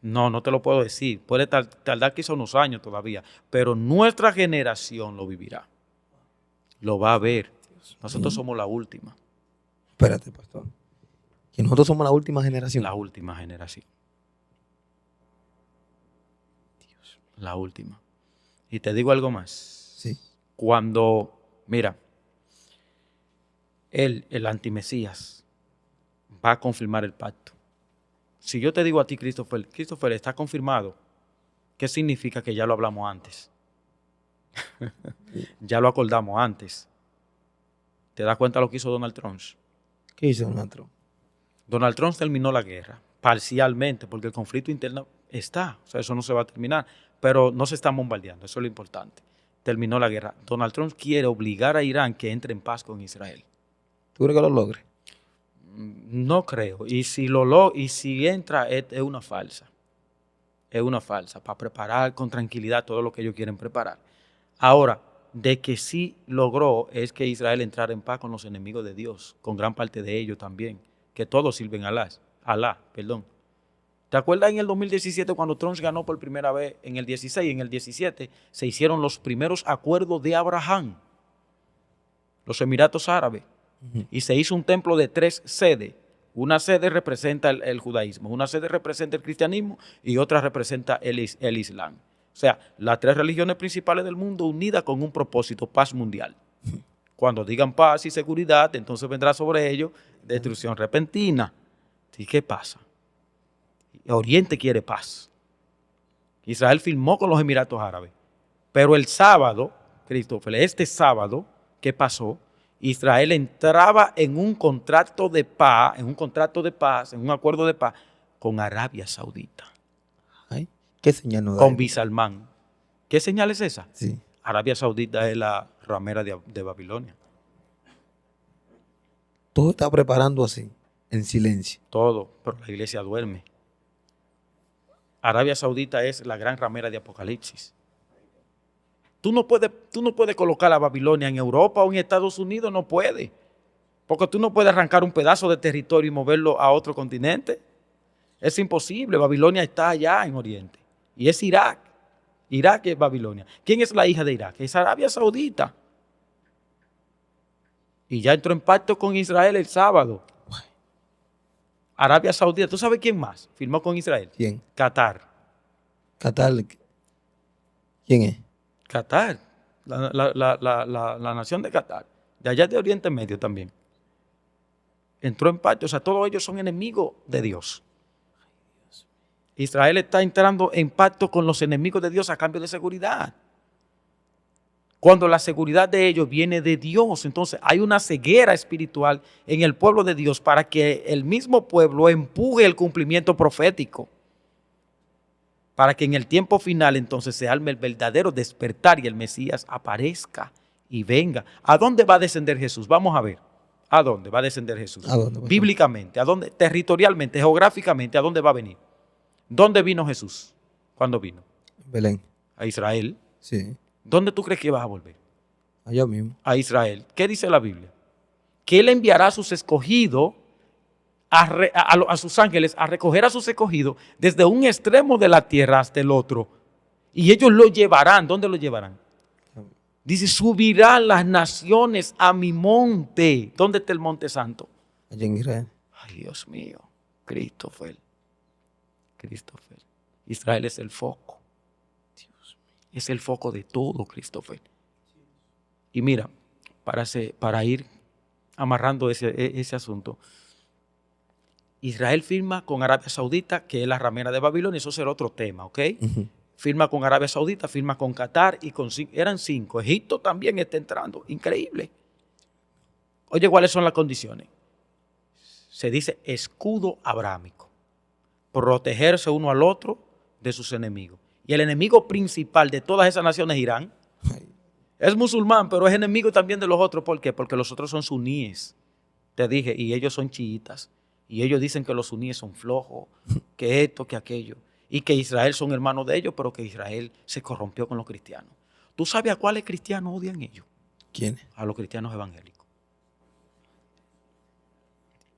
No, no te lo puedo decir. Puede tardar quizá unos años todavía, pero nuestra generación lo vivirá. Lo va a ver. Nosotros somos la última. Espérate, pastor. Que nosotros somos la última generación. La última generación. Dios, la última. Y te digo algo más. Sí. Cuando, mira, el antimesías, va a confirmar el pacto. Si yo te digo a ti, Christopher, está confirmado, ¿qué significa? Que ya lo hablamos antes. Ya lo acordamos antes. ¿Te das cuenta lo que hizo Donald Trump? ¿Qué hizo Donald Trump? Donald Trump terminó la guerra, parcialmente, porque el conflicto interno está, o sea, eso no se va a terminar, pero no se está bombardeando, eso es lo importante. Terminó la guerra. Donald Trump quiere obligar a Irán que entre en paz con Israel. ¿Tú crees que lo logre? No creo. Y si entra, es una falsa. Es una falsa, para preparar con tranquilidad todo lo que ellos quieren preparar. Ahora, de que sí logró es que Israel entrara en paz con los enemigos de Dios, con gran parte de ellos también, que todos sirven a Alá. ¿Te acuerdas en el 2017 cuando Trump ganó por primera vez? En el 16, en el 17, se hicieron los primeros acuerdos de Abraham, los Emiratos Árabes. Y se hizo un templo de 3 sedes. Una sede representa el judaísmo, una sede representa el cristianismo y otra representa el islam. O sea, las 3 religiones principales del mundo unidas con un propósito, paz mundial. Cuando digan paz y seguridad, entonces vendrá sobre ellos destrucción repentina. ¿Y qué pasa? Oriente quiere paz. Israel firmó con los Emiratos Árabes. Pero el sábado, Christopher, este sábado, ¿qué pasó? Israel entraba en un contrato de paz, en un acuerdo de paz con Arabia Saudita. Ay, ¿qué señal nos da? Con Bin Salman. ¿Qué señal es esa? Sí. Arabia Saudita es la ramera de Babilonia. Todo está preparando así, en silencio. Todo, pero la iglesia duerme. Arabia Saudita es la gran ramera de Apocalipsis. Tú no puedes colocar a Babilonia en Europa o en Estados Unidos, no puedes. Porque tú no puedes arrancar un pedazo de territorio y moverlo a otro continente. Es imposible. Babilonia está allá en Oriente. Y es Irak. Irak es Babilonia. ¿Quién es la hija de Irak? Es Arabia Saudita. Y ya entró en pacto con Israel el sábado. Arabia Saudita. ¿Tú sabes quién más firmó con Israel? ¿Quién? Qatar. Qatar. ¿Quién es? Qatar, la nación de Qatar, de allá de Oriente Medio también, entró en pacto. O sea, todos ellos son enemigos de Dios. Israel está entrando en pacto con los enemigos de Dios a cambio de seguridad. Cuando la seguridad de ellos viene de Dios, entonces hay una ceguera espiritual en el pueblo de Dios para que el mismo pueblo empuje el cumplimiento profético. Para que en el tiempo final entonces se arme el verdadero despertar y el Mesías aparezca y venga. ¿A dónde va a descender Jesús? Vamos a ver. ¿A dónde va a descender Jesús? ¿A dónde? Bíblicamente, ¿a dónde? Territorialmente, geográficamente, ¿a dónde va a venir? ¿Dónde vino Jesús? ¿Cuándo vino? Belén. A Israel. Sí. ¿Dónde tú crees que vas a volver? Allá mismo. A Israel. ¿Qué dice la Biblia? Que Él enviará a sus escogidos, a sus ángeles, a recoger a sus escogidos desde un extremo de la tierra hasta el otro. Y ellos lo llevarán. ¿Dónde lo llevarán? Dice, subirán las naciones a mi monte. ¿Dónde está el monte santo? Allá en Israel. Ay, Dios mío. Christopher. Israel es el foco. Dios mío. Es el foco de todo, Christopher. Y mira, para ir amarrando ese asunto, Israel firma con Arabia Saudita, que es la ramera de Babilonia. Eso será otro tema, ¿ok? Firma con Arabia Saudita, firma con Qatar y eran 5. Egipto también está entrando. Increíble. Oye, ¿cuáles son las condiciones? Se dice escudo abrámico. Protegerse uno al otro de sus enemigos. Y el enemigo principal de todas esas naciones es Irán. Es musulmán, pero es enemigo también de los otros. ¿Por qué? Porque los otros son suníes. Te dije, y ellos son chiitas. Y ellos dicen que los suníes son flojos, que esto, que aquello. Y que Israel son hermanos de ellos, pero que Israel se corrompió con los cristianos. ¿Tú sabes a cuáles cristianos odian ellos? ¿Quiénes? A los cristianos evangélicos.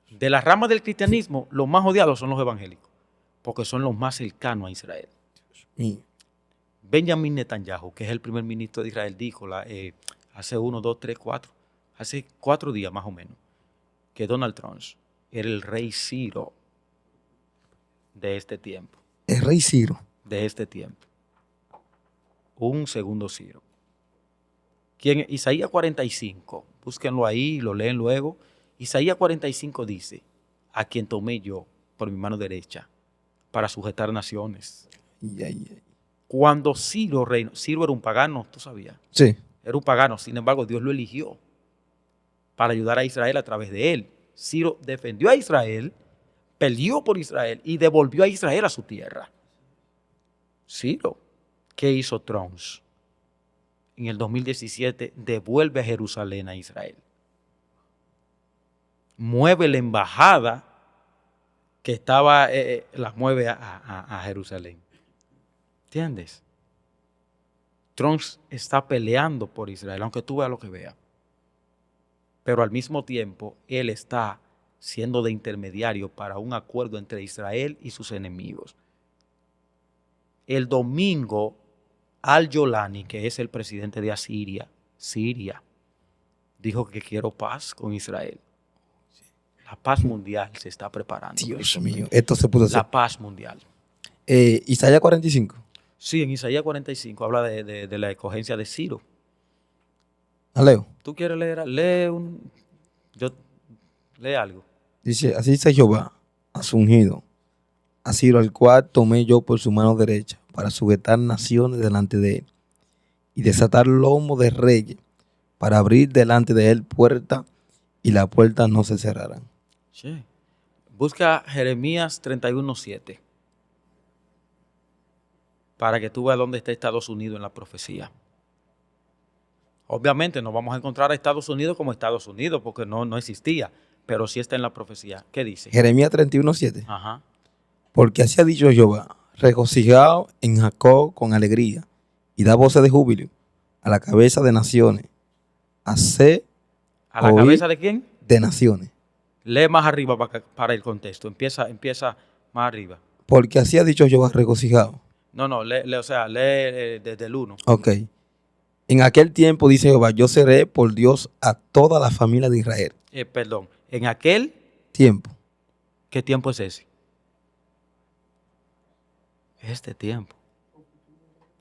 De las ramas del cristianismo, los más odiados son los evangélicos, porque son los más cercanos a Israel. Y Benjamin Netanyahu, que es el primer ministro de Israel, dijo hace 4 días más o menos, que Donald Trump era el rey Ciro de este tiempo. el rey Ciro. De este tiempo. Un segundo Ciro. Isaías 45, búsquenlo ahí, lo leen luego. Isaías 45 dice, a quien tomé yo por mi mano derecha para sujetar naciones. Cuando Ciro reinó, Ciro era un pagano, ¿tú sabías? Sí. Era un pagano, sin embargo Dios lo eligió para ayudar a Israel a través de él. Ciro defendió a Israel, peleó por Israel y devolvió a Israel a su tierra. Ciro, ¿qué hizo Trump? En el 2017 devuelve a Jerusalén a Israel. Mueve la embajada que estaba, las mueve a Jerusalén. ¿Entiendes? Trump está peleando por Israel, aunque tú veas lo que veas. Pero al mismo tiempo, él está siendo de intermediario para un acuerdo entre Israel y sus enemigos. El domingo, Al-Jolani, que es el presidente de Siria, dijo que quiero paz con Israel. La paz mundial se está preparando. Dios mío, esto se pudo hacer. La paz mundial. Isaías 45. Sí, en Isaías 45 habla de la escogencia de Ciro. Leo. ¿Tú quieres leer? Lee algo. Dice, así dice Jehová, a su ungido, a Ciro, al cual tomé yo por su mano derecha, para sujetar naciones delante de él, y desatar lomo de reyes, para abrir delante de él puerta, y la puerta no se cerrará. Sí. Busca Jeremías 31:7 para que tú veas dónde está Estados Unidos en la profecía. Obviamente no vamos a encontrar a Estados Unidos como Estados Unidos porque no existía, pero sí está en la profecía. ¿Qué dice? Jeremías 31:7. Ajá. Porque así ha dicho Jehová, regocijaos en Jacob con alegría, y da voces de júbilo a la cabeza de naciones. Haced ¿A la oír cabeza de quién? de naciones. Lee más arriba para el contexto. Empieza más arriba. Porque así ha dicho Jehová, regocijaos. No, lee desde el 1. Ok. En aquel tiempo, dice Jehová, yo seré por Dios a toda la familia de Israel. Perdón, en aquel Tiempo. ¿qué tiempo es ese? Este tiempo.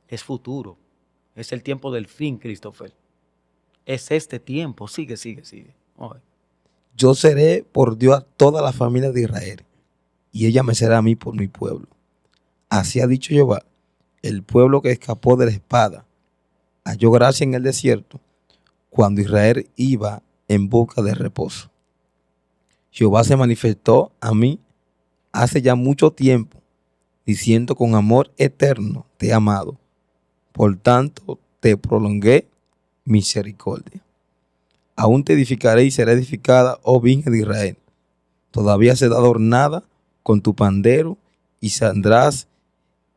Es futuro. Es el tiempo del fin, Christopher. Es este tiempo. Sigue. Oye. Yo seré por Dios a toda la familia de Israel, y ella me será a mí por mi pueblo. Así ha dicho Jehová, el pueblo que escapó de la espada halló gracia en el desierto, cuando Israel iba en busca de reposo. Jehová se manifestó a mí hace ya mucho tiempo, diciendo, con amor eterno te he amado, por tanto te prolongué misericordia. Aún te edificaré y será edificada, oh Virgen de Israel. Todavía será adornada con tu pandero y saldrás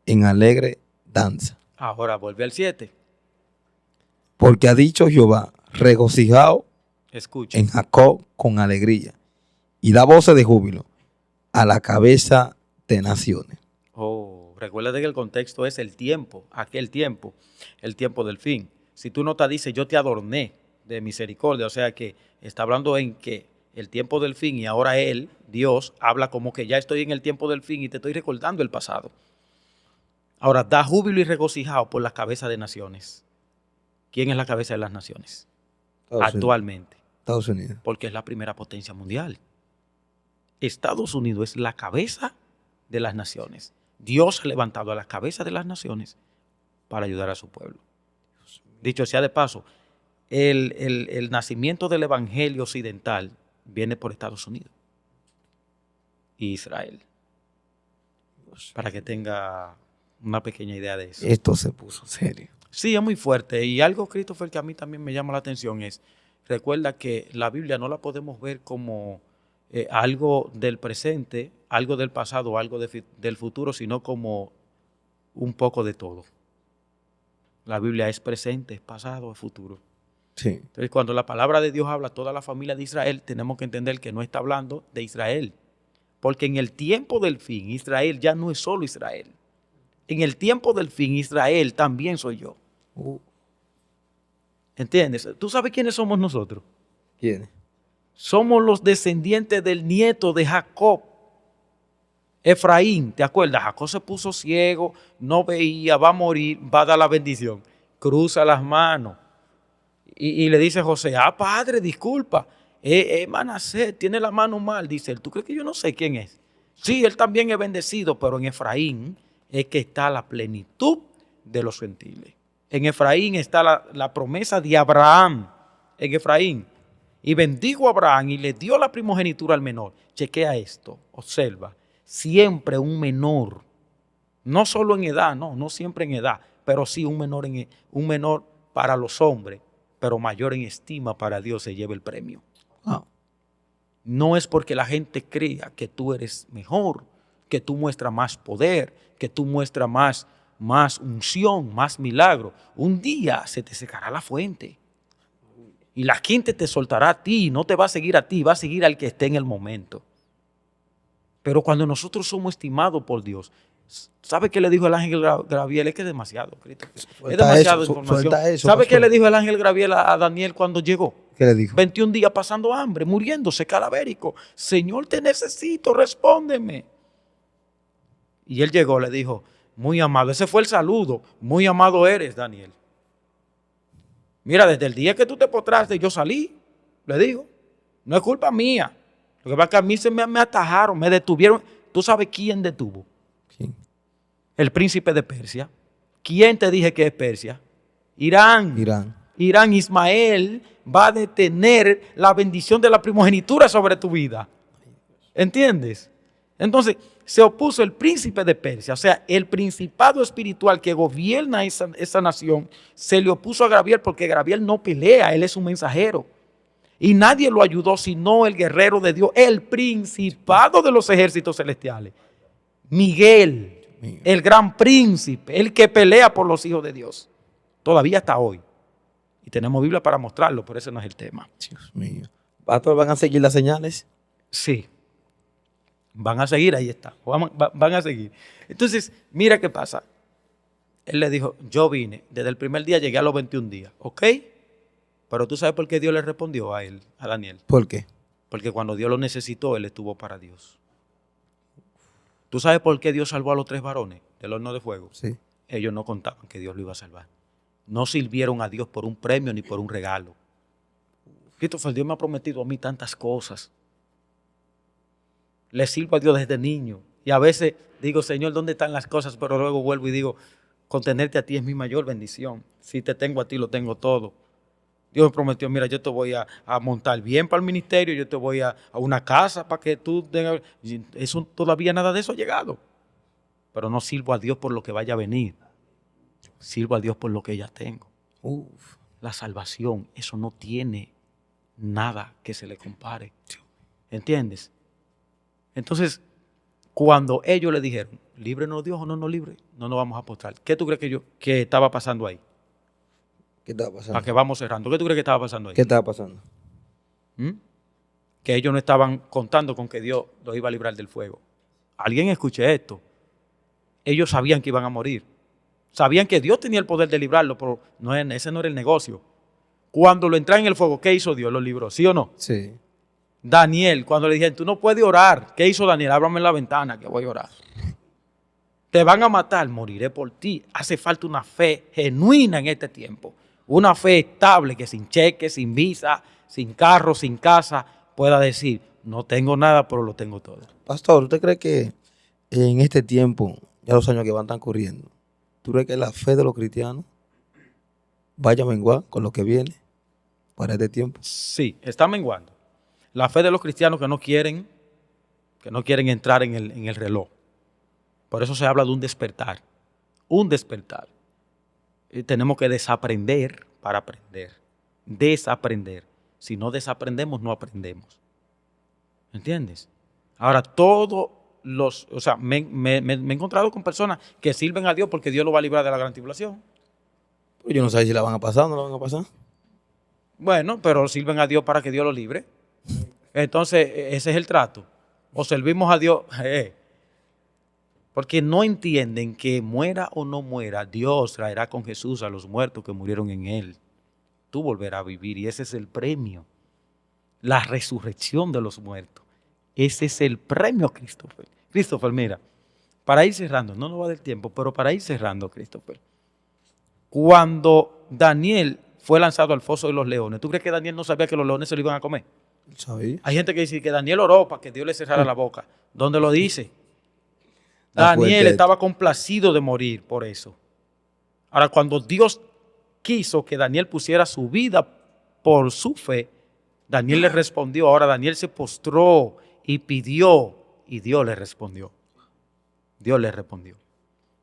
en alegre danza. Ahora vuelve al 7. Porque ha dicho Jehová, regocijaos Escucha. en Jacob con alegría, y da voces de júbilo a la cabeza de naciones. Recuérdate que el contexto es el tiempo, aquel tiempo, el tiempo del fin. Si tú notas, dice, yo te adorné de misericordia, o sea que está hablando en que el tiempo del fin, y ahora él, Dios, habla como que ya estoy en el tiempo del fin y te estoy recordando el pasado. Ahora, da júbilo y regocijado por las cabezas de naciones. ¿Quién es la cabeza de las naciones? Actualmente. Estados Unidos. Porque es la primera potencia mundial. Estados Unidos es la cabeza de las naciones. Dios ha levantado a las cabezas de las naciones para ayudar a su pueblo. Dicho sea de paso, el nacimiento del evangelio occidental viene por Estados Unidos y Israel. Para que tenga una pequeña idea de eso. Esto se puso serio. Sí, es muy fuerte. Y algo, Christopher, que a mí también me llama la atención es, recuerda que la Biblia no la podemos ver como algo del presente, algo del pasado, algo del futuro, sino como un poco de todo. La Biblia es presente, es pasado, es futuro. Sí. Entonces, cuando la palabra de Dios habla a toda la familia de Israel, tenemos que entender que no está hablando de Israel. Porque en el tiempo del fin, Israel ya no es solo Israel. En el tiempo del fin, Israel también soy yo. ¿Entiendes? ¿Tú sabes quiénes somos nosotros? ¿Quiénes? Somos los descendientes del nieto de Jacob, Efraín. ¿Te acuerdas? Jacob se puso ciego, no veía, va a morir, va a dar la bendición. Cruza las manos y le dice a José, padre, disculpa, Manasés tiene la mano mal. Dice él, ¿tú crees que yo no sé quién es? Sí, él también es bendecido, pero en Efraín es que está la plenitud de los gentiles. En Efraín está la promesa de Abraham, en Efraín. Y bendijo a Abraham y le dio la primogenitura al menor. Chequea esto, observa, siempre un menor, no solo en edad, no siempre en edad, pero sí un menor para los hombres, pero mayor en estima para Dios se lleva el premio. No es porque la gente crea que tú eres mejor, que tú muestras más poder, que tú muestras más unción, más milagro. Un día se te secará la fuente. Y la gente te soltará a ti, no te va a seguir a ti, va a seguir al que esté en el momento. Pero cuando nosotros somos estimados por Dios, ¿sabe qué le dijo el ángel Gabriel? Es que es demasiado, Cristo. Es demasiada información. ¿Sabe qué le dijo el ángel Gabriel a Daniel cuando llegó? ¿Qué le dijo? 21 días pasando hambre, muriéndose, cadavérico. Señor, te necesito, respóndeme. Y él llegó, le dijo, muy amado, ese fue el saludo, muy amado eres, Daniel. Mira, desde el día que tú te postraste, yo salí, le digo, no es culpa mía. Lo que pasa es que a mí se me atajaron, me detuvieron. ¿Tú sabes quién detuvo? ¿Quién? El príncipe de Persia. ¿Quién te dije que es Persia? Irán. Irán, Ismael va a detener la bendición de la primogenitura sobre tu vida. ¿Entiendes? Entonces, se opuso el príncipe de Persia, o sea, el principado espiritual que gobierna esa nación, se le opuso a Gabriel porque Gabriel no pelea, él es un mensajero. Y nadie lo ayudó sino el guerrero de Dios, el principado de los ejércitos celestiales. Miguel, el gran príncipe, el que pelea por los hijos de Dios. Todavía hasta hoy. Y tenemos Biblia para mostrarlo, pero ese no es el tema. Dios mío. ¿Pastor, van a seguir las señales? Sí. Van a seguir, ahí está. Van a seguir. Entonces, mira qué pasa. Él le dijo, yo vine, desde el primer día llegué a los 21 días, ¿ok? Pero tú sabes por qué Dios le respondió a él, a Daniel. ¿Por qué? Porque cuando Dios lo necesitó, él estuvo para Dios. ¿Tú sabes por qué Dios salvó a los 3 varones del horno de fuego? Sí. Ellos no contaban que Dios lo iba a salvar. No sirvieron a Dios por un premio ni por un regalo. Christopher, Dios me ha prometido a mí tantas cosas. Le sirvo a Dios desde niño. Y a veces digo, Señor, ¿dónde están las cosas? Pero luego vuelvo y digo, contenerte a ti es mi mayor bendición. Si te tengo a ti, lo tengo todo. Dios me prometió, mira, yo te voy a montar bien para el ministerio, yo te voy a una casa para que tú tengas. Eso todavía nada de eso ha llegado. Pero no sirvo a Dios por lo que vaya a venir. Sirvo a Dios por lo que ya tengo. La salvación, eso no tiene nada que se le compare. ¿Entiendes? Entonces, cuando ellos le dijeron, líbrenos Dios o no nos libre, no nos vamos a postrar. ¿Qué tú crees que estaba pasando ahí? ¿Qué estaba pasando? Para que vamos cerrando. ¿Qué tú crees que estaba pasando ahí? ¿Qué estaba pasando? Que ellos no estaban contando con que Dios los iba a librar del fuego. Alguien escuche esto. Ellos sabían que iban a morir. Sabían que Dios tenía el poder de librarlo, pero ese no era el negocio. Cuando lo entraron en el fuego, ¿qué hizo Dios? Lo libró, ¿sí o no? Sí. Daniel, cuando le dijeron, tú no puedes orar. ¿Qué hizo Daniel? Ábrame la ventana que voy a orar. Te van a matar, moriré por ti. Hace falta una fe genuina en este tiempo. Una fe estable que sin cheque, sin visa, sin carro, sin casa, pueda decir, no tengo nada, pero lo tengo todo. Pastor, ¿usted cree que en este tiempo, ya los años que van corriendo, tú crees que la fe de los cristianos vaya a menguar con lo que viene para este tiempo? Sí, está menguando. La fe de los cristianos que no quieren entrar en el reloj. Por eso se habla de un despertar. Un despertar. Y tenemos que desaprender para aprender. Desaprender. Si no desaprendemos, no aprendemos. ¿Entiendes? Ahora, me he encontrado con personas que sirven a Dios porque Dios lo va a librar de la gran tribulación. Pues yo no sé si la van a pasar o no la van a pasar. Bueno, pero sirven a Dios para que Dios lo libre. Entonces, ese es el trato. O servimos a Dios. Porque no entienden que muera o no muera, Dios traerá con Jesús a los muertos que murieron en Él. Tú volverás a vivir y ese es el premio. La resurrección de los muertos. Ese es el premio, Christopher. Christopher, mira, para ir cerrando, no nos va del tiempo, pero para ir cerrando, Christopher. Cuando Daniel fue lanzado al foso de los leones, ¿tú crees que Daniel no sabía que los leones se lo iban a comer? ¿Sabía? Hay gente que dice que Daniel oró para que Dios le cerrara la boca. ¿Dónde lo dice? Está Daniel fuerte estaba complacido de morir por eso. Ahora, cuando Dios quiso que Daniel pusiera su vida por su fe, Daniel le respondió. Ahora Daniel se postró y pidió y Dios le respondió. Dios le respondió.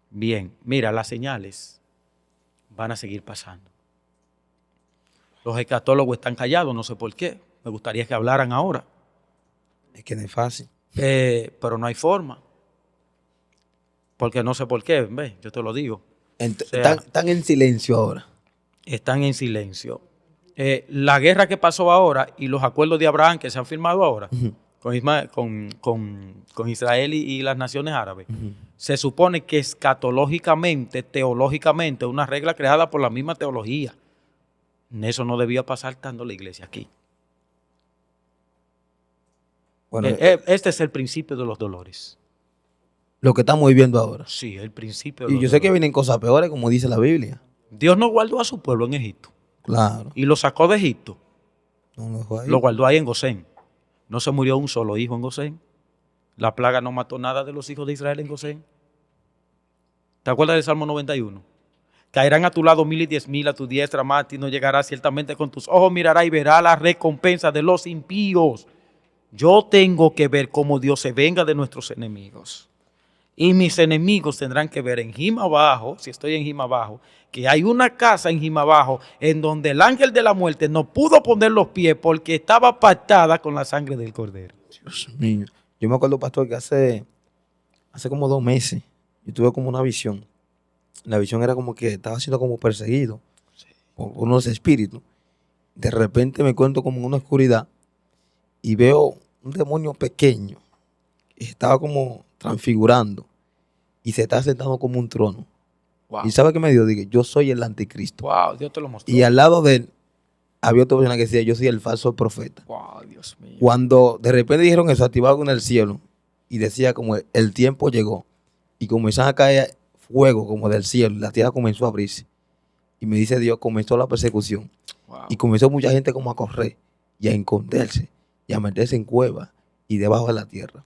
Bien, mira, las señales van a seguir pasando. Los escatólogos están callados, no sé por qué. Me gustaría que hablaran ahora. Es que no es fácil. Pero no hay forma. Porque no sé por qué, ¿ves? Yo te lo digo. O sea, Están en silencio ahora. están en silencio. La guerra que pasó ahora y los acuerdos de Abraham que se han firmado ahora con Israel y las naciones árabes, se supone que escatológicamente, teológicamente, una regla creada por la misma teología. Eso no debía pasar estando la iglesia aquí. Bueno, Este es el principio de los dolores. lo que estamos viviendo ahora. Sí, el principio de Y los yo sé que dolores. vienen cosas peores, como dice la Biblia. Dios no guardó a su pueblo en Egipto Claro. y lo sacó de Egipto. No lo dejó ahí. Lo guardó ahí en Gosén. No se murió un solo hijo en Gosén. La plaga no mató nada de los hijos de Israel en Gosén. ¿Te acuerdas del Salmo 91? Caerán a tu lado 1000 y 10,000 a tu diestra, más a ti no llegará. Ciertamente con tus ojos mirará y verá la recompensa de los impíos. Yo tengo que ver cómo Dios se venga de nuestros enemigos. Y mis enemigos tendrán que ver en Jimabajo, si estoy en Jimabajo, que hay una casa en Jimabajo en donde el ángel de la muerte no pudo poner los pies porque estaba pactada con la sangre del cordero. Dios mío. Yo me acuerdo, pastor, que hace como 2 meses yo tuve como una visión. La visión era como que estaba siendo como perseguido por unos espíritus. De repente me encuentro como en una oscuridad y veo un demonio pequeño. Estaba como transfigurando y se está sentando como un trono. Wow. ¿Y sabe qué me dio? Dije, yo soy el anticristo. Wow, Dios te lo mostró. Y al lado de él había otra persona que decía, yo soy el falso profeta. Wow, Dios mío. Cuando de repente dijeron eso, activaron en el cielo y decía como el tiempo llegó y comenzaron a caer fuego como del cielo y la tierra comenzó a abrirse. Y me dice Dios, comenzó la persecución. Wow. Y comenzó mucha gente como a correr y a esconderse y a meterse en cuevas y debajo de la tierra.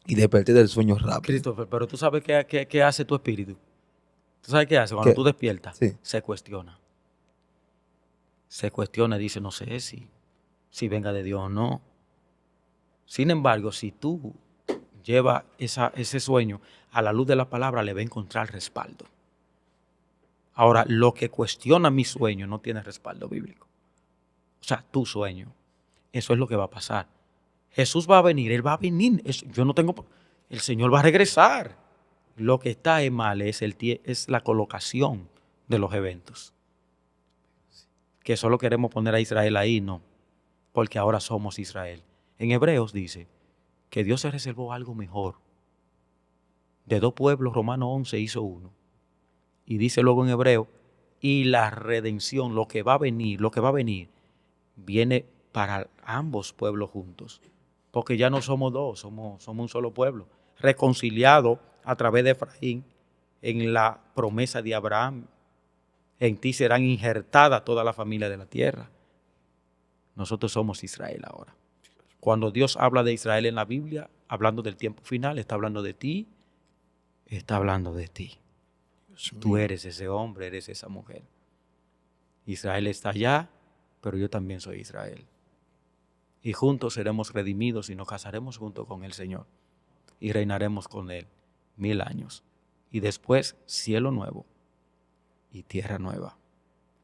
Y desperté del sueño rápido. Christopher, pero tú sabes qué hace tu espíritu. ¿Tú sabes qué hace? Cuando ¿Qué? tú despiertas, Sí. se cuestiona. Se cuestiona y dice, no sé si venga de Dios o no. Sin embargo, si tú llevas ese sueño a la luz de la palabra, le va a encontrar respaldo. Ahora, lo que cuestiona mi sueño no tiene respaldo bíblico. O sea, tu sueño. Eso es lo que va a pasar. Jesús va a venir, Él va a venir. El Señor va a regresar. Lo que está mal es la colocación de los eventos. Que solo queremos poner a Israel ahí, no. Porque ahora somos Israel. En Hebreos dice que Dios se reservó algo mejor. De 2 pueblos, Romanos 11 hizo uno. Y dice luego en Hebreo, y la redención, lo que va a venir, viene para ambos pueblos juntos. Porque ya no somos 2, somos un solo pueblo. Reconciliado a través de Efraín en la promesa de Abraham. En ti serán injertadas toda la familia de la tierra. Nosotros somos Israel ahora. Cuando Dios habla de Israel en la Biblia, hablando del tiempo final, está hablando de ti, está hablando de ti. Tú eres ese hombre, eres esa mujer. Israel está allá, pero yo también soy Israel. Y juntos seremos redimidos y nos casaremos junto con el Señor. Y reinaremos con Él 1000 años. Y después cielo nuevo y tierra nueva.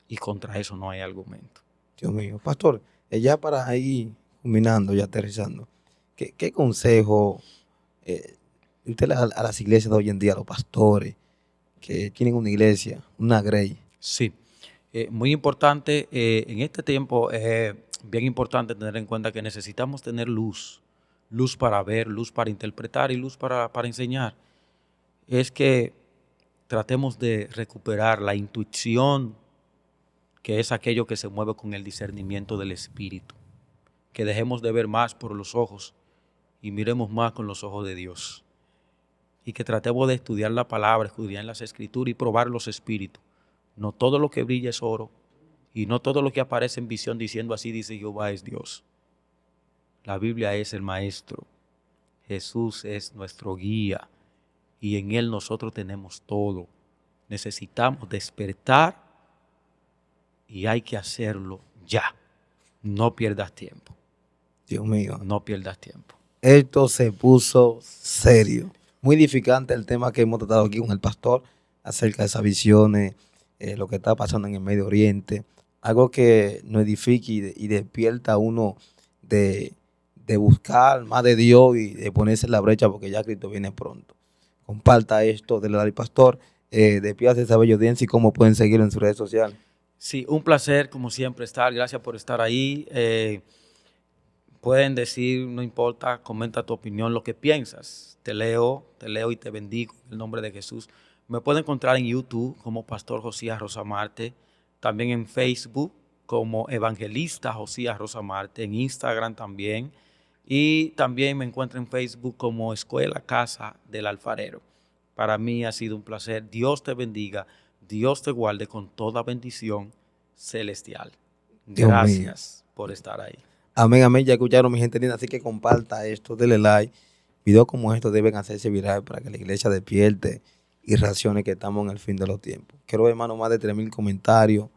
Y contra eso no hay argumento. Dios mío. Pastor, ya para ir culminando y aterrizando, ¿qué consejo usted le da a las iglesias de hoy en día, a los pastores que tienen una iglesia, una grey? Sí. Muy importante, en este tiempo es bien importante tener en cuenta que necesitamos tener luz, luz para ver, luz para interpretar y luz para enseñar. Es que tratemos de recuperar la intuición, que es aquello que se mueve con el discernimiento del espíritu. Que dejemos de ver más por los ojos y miremos más con los ojos de Dios. Y que tratemos de estudiar la palabra, estudiar las escrituras y probar los espíritus. No todo lo que brilla es oro y no todo lo que aparece en visión diciendo así dice Jehová es Dios. La Biblia es el maestro. Jesús es nuestro guía y en Él nosotros tenemos todo. Necesitamos despertar y hay que hacerlo ya. No pierdas tiempo. Dios mío. No pierdas tiempo. Esto se puso serio. Muy edificante el tema que hemos tratado aquí con el pastor acerca de esas visiones, lo que está pasando en el Medio Oriente. Algo que nos edifique y despierta a uno de buscar más de Dios y de ponerse en la brecha porque ya Cristo viene pronto. Comparta esto del al pastor. Despídase esa bella audiencia y cómo pueden seguirlo en sus redes sociales. Sí, un placer como siempre estar. Gracias por estar ahí. Pueden decir, no importa, comenta tu opinión, lo que piensas. Te leo y te bendigo en el nombre de Jesús. Me pueden encontrar en YouTube como Pastor Josías Rosa Marte, también en Facebook como Evangelista Josías Rosa Marte, en Instagram también, y también me encuentro en Facebook como Escuela Casa del Alfarero. Para mí ha sido un placer. Dios te bendiga, Dios te guarde con toda bendición celestial. Gracias por estar ahí. Amén, amén. Ya escucharon mi gente linda, así que comparta esto, denle like. Videos como estos deben hacerse viral para que la iglesia despierte y reaccione que estamos en el fin de los tiempos. Quiero, hermano, más de 3,000 comentarios,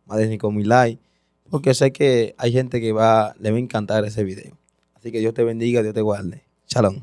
más de 5,000 likes, porque sé que hay gente que le va a encantar ese video. Así que Dios te bendiga, Dios te guarde. Shalom.